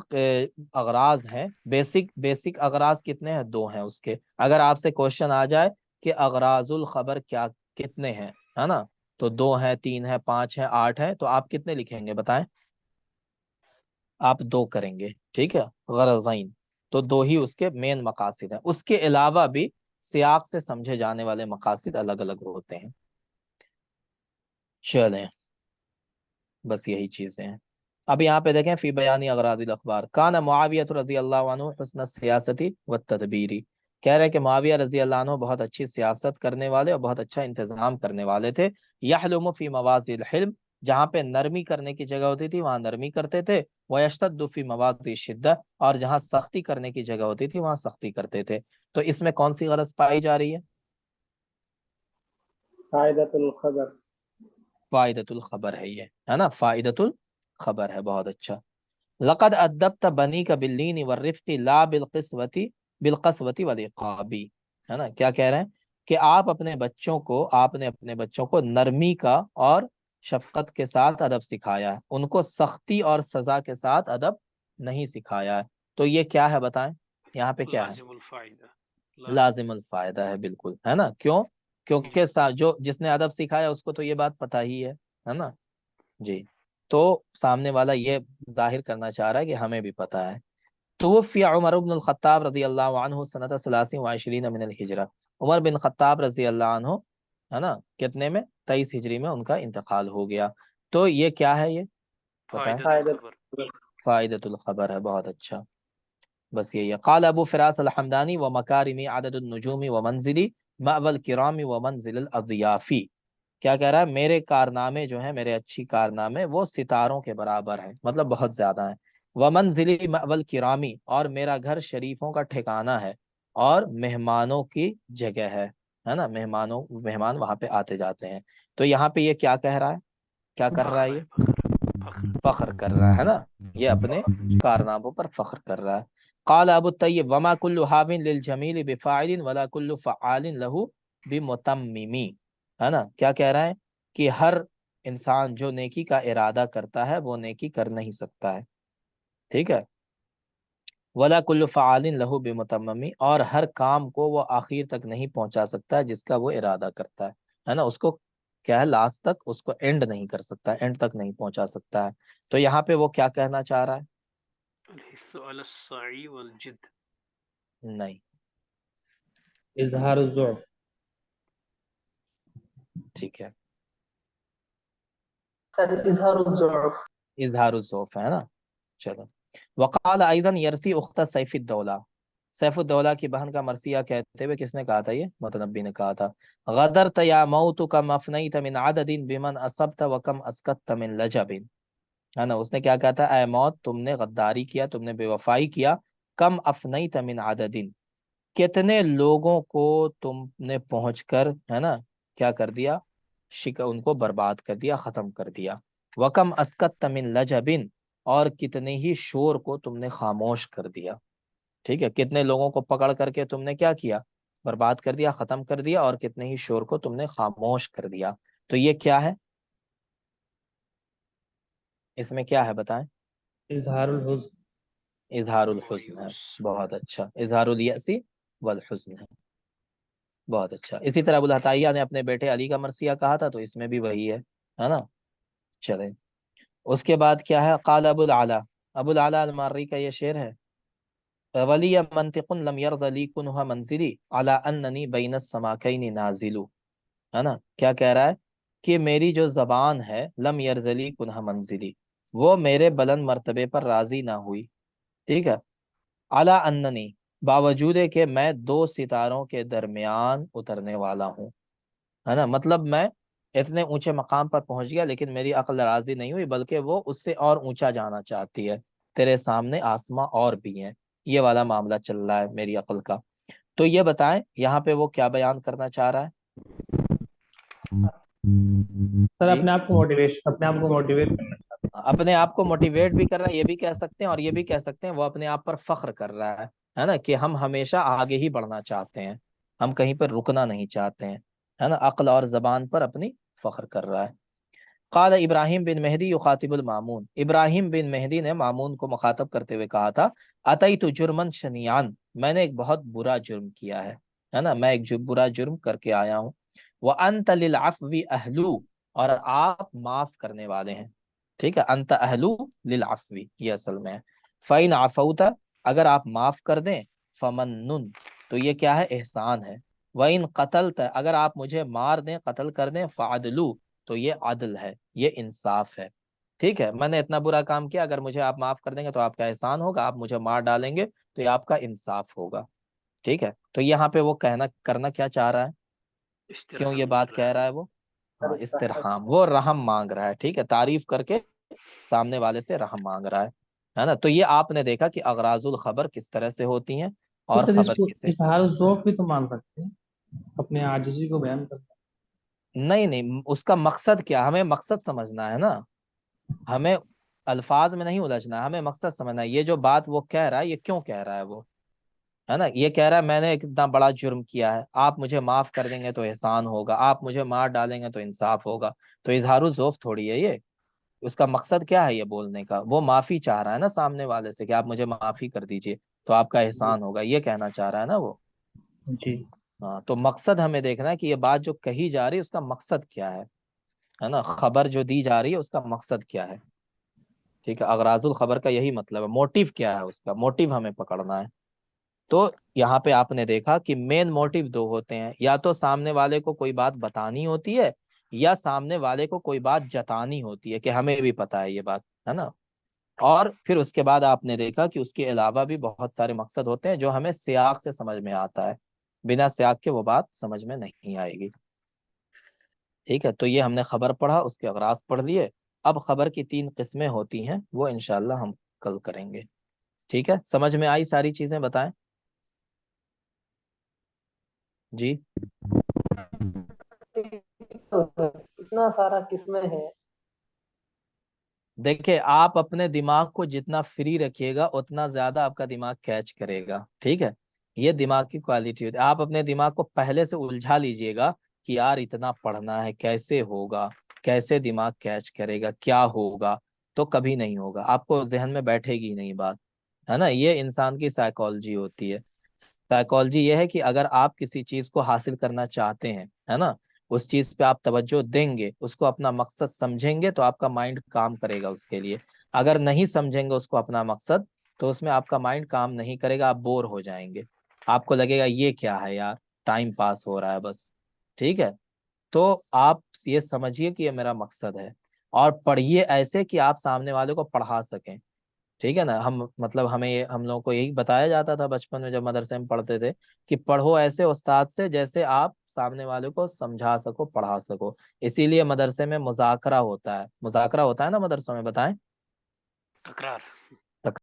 اغراض ہیں، بیسک اغراض کتنے ہیں؟ 2 ہیں اس کے۔ اگر آپ سے کوشچن آ جائے کہ اغراض الخبر کیا کتنے ہیں، ہے نا، تو 2 ہیں، 3 ہیں، 5 ہیں، 8 ہیں، تو آپ کتنے لکھیں گے بتائیں؟ آپ 2 کریں گے، ٹھیک ہے، غرضین، تو 2 ہی اس کے مین مقاصد ہیں، اس کے علاوہ بھی سیاق سے سمجھے جانے والے مقاصد الگ الگ ہوتے ہیں۔ چلیں، بس یہی چیزیں ہیں۔ اب یہاں پہ دیکھیں فی بیان اغراض الاخبار، کان معاویہ رضی اللہ عنہ حسن السیاستی والتدبیری، کہہ رہے کہ معاویہ رضی اللہ عنہ بہت اچھی سیاست کرنے والے اور بہت اچھا انتظام کرنے والے تھے۔ یحلم فی مواضع الحلم، جہاں پہ نرمی کرنے کی جگہ ہوتی تھی وہاں نرمی کرتے تھے، ویشتد فی مواضع الشدہ، اور جہاں سختی کرنے کی جگہ ہوتی تھی وہاں سختی کرتے تھے۔ تو اس میں کون سی غرض پائی جا رہی ہے؟ فائدۃ الخبر، فائدۃ الخبر ہے یہ، ہے نا، فائدۃ الخبر ہے، بہت اچھا۔ لقد ادبت بنیک باللین والرفق لا بالقسوۃ والعقاب، ہے نا، کیا کہہ رہے ہیں کہ آپ نے اپنے بچوں کو نرمی کا اور شفقت کے ساتھ ادب سکھایا ہے، ان کو سختی اور سزا کے ساتھ ادب نہیں سکھایا ہے۔ تو یہ کیا ہے بتائیں؟ یہاں پہ کیا ہے؟ لازم الفائدہ. لازم الفائدہ ہے، بالکل، ہے نا؟ کیوں؟ کیونکہ جو جس نے ادب سکھایا اس کو تو یہ بات پتہ ہی ہے نا؟ جی، تو سامنے والا یہ ظاہر کرنا چاہ رہا ہے کہ ہمیں بھی پتہ ہے. توفی عمر بن الخطاب رضی اللہ عنہ سنۃ 23 من الہجرہ. عمر بن خطاب رضی اللہ عنہ، ہے نا، کتنے میں؟ 23 ہجری میں ان کا انتقال ہو گیا. تو یہ کیا ہے؟ یہ بتائیں. فائدہ الخبر. فائدۃ الخبر ہے، بہت اچھا. بس یہی ہے. قال ابو فراس الحمدانی و مکارمی عدد النجوم و منزلی مأوى الکرام و منزل الاضیافی. کیا کہہ رہا ہے؟ میرے کارنامے جو ہیں، میرے اچھی کارنامے وہ ستاروں کے برابر ہیں، مطلب بہت زیادہ ہیں. ومنزلی مأوى الکرامی، اور میرا گھر شریفوں کا ٹھکانہ ہے اور مہمانوں کی جگہ ہے نا؟ مہمان وہاں پہ آتے جاتے ہیں. تو یہاں پہ یہ کیا کہہ رہا ہے؟ کیا کر رہا ہے؟ یہ فخر کر رہا ہے نا، یہ اپنے کارناموں پر فخر کر رہا ہے. قال ابو الطیب وما كل حاب للجمیل بفاعل ولا كل فعال له بمتمم. ہے نا؟ کیا کہہ رہا ہے؟ کہ ہر انسان جو نیکی کا ارادہ کرتا ہے وہ نیکی کر نہیں سکتا ہے، ٹھیک ہے؟ ولا كل فعال له بمتمم، اور ہر کام کو وہ آخر تک نہیں پہنچا سکتا جس کا وہ ارادہ کرتا ہے نا؟ اس کو کیا ہے؟ لاسٹ تک اس کو اینڈ نہیں کر سکتا، اینڈ تک نہیں پہنچا سکتا ہے. تو یہاں پہ وہ کیا کہنا چاہ رہا ہے؟ الحث على السعی والجد. نہیں. اظہار الضعف. ٹھیک ہے، سر اظہار الضعف. اظہار الضعف ہے نا. چلو. وقال ایضا یرثی اخت سیف الدولہ. سیف الدولہ کی بہن کا مرثیہ کہتے ہوئے کس نے کہا تھا؟ یہ متنبی نے کہا تھا. غدرت یا موت کم افنیت من عدد بمن اصبت وکم اسکت من لجب. ہے نا؟ اس نے کیا کہا تھا؟ اے موت، تم نے غداری کیا، تم نے بے وفائی کیا. کم افنیت من عدد، کتنے لوگوں کو تم نے پہنچ کر، ہے نا، کیا کر دیا؟ ان کو برباد کر دیا، ختم کر دیا. وکم اسکت من لجبن، اور کتنے ہی شور کو تم نے خاموش کر دیا. ٹھیک ہے، کتنے لوگوں کو پکڑ کر کے تم نے کیا کیا؟ برباد کر دیا، ختم کر دیا، اور کتنے ہی شور کو تم نے خاموش کر دیا. تو یہ کیا ہے؟ اس میں کیا ہے بتائیں؟ اظہار الحزن. اظہار الحزن ہے. بہت اچھا. اظہار الیأس والحزن ہے. بہت اچھا. اسی طرح ابو العطیہ نے اپنے بیٹے علی کا مرثیہ کہا تھا، تو اس میں بھی وہی ہے نا؟ چلیں. اس کے بعد کیا ہے؟ قال ابو العلا. ابو العلا الماری کا یہ شعر ہے. ولی منطق لم يرض لي كنها منزلی على اننی بین السماکین نازل. ہے نا؟ کیا کہہ رہا ہے؟ کہ میری جو زبان ہے، لم يرض لي كنها منزلی، وہ میرے بلند مرتبے پر راضی نہ ہوئی. ٹھیک ہے. اعلی اننی، باوجود ہے کہ میں دو ستاروں کے درمیان اترنے والا ہوں. ہے نا؟ مطلب میں اتنے اونچے مقام پر پہنچ گیا، لیکن میری عقل راضی نہیں ہوئی، بلکہ وہ اس سے اور اونچا جانا چاہتی ہے. تیرے سامنے آسماں اور بھی ہیں. یہ والا معاملہ چل رہا ہے میری عقل کا. تو یہ بتائیں یہاں پہ وہ کیا بیان کرنا چاہ رہا ہے؟ سر جی، اپنے آپ کو موٹیویٹ کرنا چاہتا اپنے آپ کو موٹیویٹ بھی کر رہا ہے، یہ بھی کہہ سکتے ہیں، اور یہ بھی کہہ سکتے ہیں وہ اپنے آپ پر فخر کر رہا ہے نا؟ کہ ہم ہمیشہ آگے ہی بڑھنا چاہتے ہیں، ہم کہیں پر رکنا نہیں چاہتے ہیں، ہے نا؟ عقل اور زبان پر اپنی فخر کر رہا ہے. قال ابراہیم بن مہدی یخاطب المامون. ابراہیم بن مہدی نے مامون کو مخاطب کرتے ہوئے کہا تھا، اتیت جرمن شنیان، میں نے ایک بہت برا جرم کیا ہے نا؟ میں ایک برا جرم کر کے آیا ہوں. وانت للعفو اہلو، اور آپ معاف کرنے والے ہیں. ٹھیک ہے، انت اہلو للعفو، یہ اصل میں ہے. فَإِنْ عَفَوْتَ، اگر آپ معاف کر دیں، فَمَنٌّ، تو یہ کیا ہے؟ احسان ہے. وَإِنْ قَتَلْتَ، اگر آپ مجھے مار دیں، قتل کر دیں، فَعَدْلُ، تو یہ عدل ہے، یہ انصاف ہے. ٹھیک ہے، میں نے اتنا برا کام کیا، اگر مجھے آپ معاف کر دیں گے تو آپ کا احسان ہوگا، آپ مجھے مار ڈالیں گے تو یہ آپ کا انصاف ہوگا. ٹھیک ہے. تو یہاں پہ وہ کرنا کیا چاہ رہا ہے؟ کیوں یہ بات کہہ رہا ہے وہ؟ ہاں، استرحام، وہ رحم مانگ رہا ہے. ٹھیک ہے، تعریف کر کے سامنے والے سے رحم مانگ رہا ہے نا؟ تو یہ آپ نے دیکھا کہ اغراض الخبر کس طرح سے ہوتی ہیں تو اور سر اس خبر کو کسے. اظہار الذوق بھی تو مان سکتے ہیں، اپنے عاجزی کو بیان کرتا نہیں، اس کا مقصد کیا؟ ہمیں مقصد سمجھنا ہے نا، ہمیں الفاظ میں نہیں الجھنا ہے، ہمیں مقصد سمجھنا ہے. یہ جو بات وہ کہہ رہا ہے، یہ کیوں کہہ رہا ہے وہ؟ ہے نا؟ یہ کہہ رہا ہے میں نے ایک اتنا بڑا جرم کیا ہے، آپ مجھے معاف کر دیں گے تو احسان ہوگا، آپ مجھے مار ڈالیں گے تو انصاف ہوگا. تو اظہار الذوق تھوڑی ہے یہ. اس کا مقصد کیا ہے یہ بولنے کا؟ وہ معافی چاہ رہا ہے نا سامنے والے سے کہ آپ مجھے معافی کر دیجئے. تو آپ کا احسان ہوگا، یہ کہنا چاہ رہا ہے نا وہ. جی ہاں تو مقصد ہمیں دیکھنا ہے کہ یہ بات جو کہی جا رہی ہے اس کا مقصد کیا ہے نا، خبر جو دی جا رہی ہے اس کا مقصد کیا ہے. ٹھیک ہے، اغراض الخبر کا یہی مطلب ہے، موٹیو کیا ہے، اس کا موٹیو ہمیں پکڑنا ہے. تو یہاں پہ آپ نے دیکھا کہ مین موٹیو دو ہوتے ہیں، یا تو سامنے والے کو کوئی بات بتانی ہوتی ہے، یا سامنے والے کو کوئی بات جتانی ہوتی ہے کہ ہمیں بھی پتا ہے یہ بات، ہے نا. اور پھر اس کے بعد آپ نے دیکھا کہ اس کے علاوہ بھی بہت سارے مقصد ہوتے ہیں جو ہمیں سیاق سے سمجھ میں آتا ہے، بنا سیاق کے وہ بات سمجھ میں نہیں آئے گی. ٹھیک ہے، تو یہ ہم نے خبر پڑھا، اس کے اغراض پڑھ لیے. اب خبر کی 3 قسمیں ہوتی ہیں، وہ انشاءاللہ ہم کل کریں گے. ٹھیک ہے، سمجھ میں آئی ساری چیزیں؟ بتائیں جی. اتنا سارا قسمیں ہے. دیکھیں آپ اپنے دماغ کو جتنا فری رکھیے گا اتنا زیادہ آپ کا دماغ کیچ کرے گا. ٹھیک ہے، یہ دماغ کی کوالٹی ہوتی ہے. آپ اپنے دماغ کو پہلے سے الجھا لیجئے گا کہ یار اتنا پڑھنا ہے، کیسے ہوگا، کیسے دماغ کیچ کرے گا، کیا ہوگا، تو کبھی نہیں ہوگا، آپ کو ذہن میں بیٹھے گی نہیں بات، ہے نا. یہ انسان کی سائیکالوجی ہوتی ہے. سائیکالوجی یہ ہے کہ اگر آپ کسی چیز کو حاصل کرنا چاہتے ہیں، ہے نا، اس چیز پہ آپ توجہ دیں گے، اس کو اپنا مقصد سمجھیں گے تو آپ کا مائنڈ کام کرے گا اس کے لیے. اگر نہیں سمجھیں گے اس کو اپنا مقصد تو اس میں آپ کا مائنڈ کام نہیں کرے گا، آپ بور ہو جائیں گے، آپ کو لگے گا یہ کیا ہے یار، ٹائم پاس ہو رہا ہے بس. ٹھیک ہے، تو آپ یہ سمجھیے کہ یہ میرا مقصد ہے، اور پڑھیے ایسے کہ آپ سامنے والے کو پڑھا سکیں. ٹھیک ہے نا. ہم لوگوں کو یہی بتایا جاتا تھا بچپن میں جب مدرسے میں پڑھتے تھے کہ پڑھو ایسے استاد سے جیسے آپ سامنے والے کو سمجھا سکو، پڑھا سکو. اسی لیے مدرسے میں مذاکرہ ہوتا ہے نا مدرسوں میں، بتائیں. تکرار.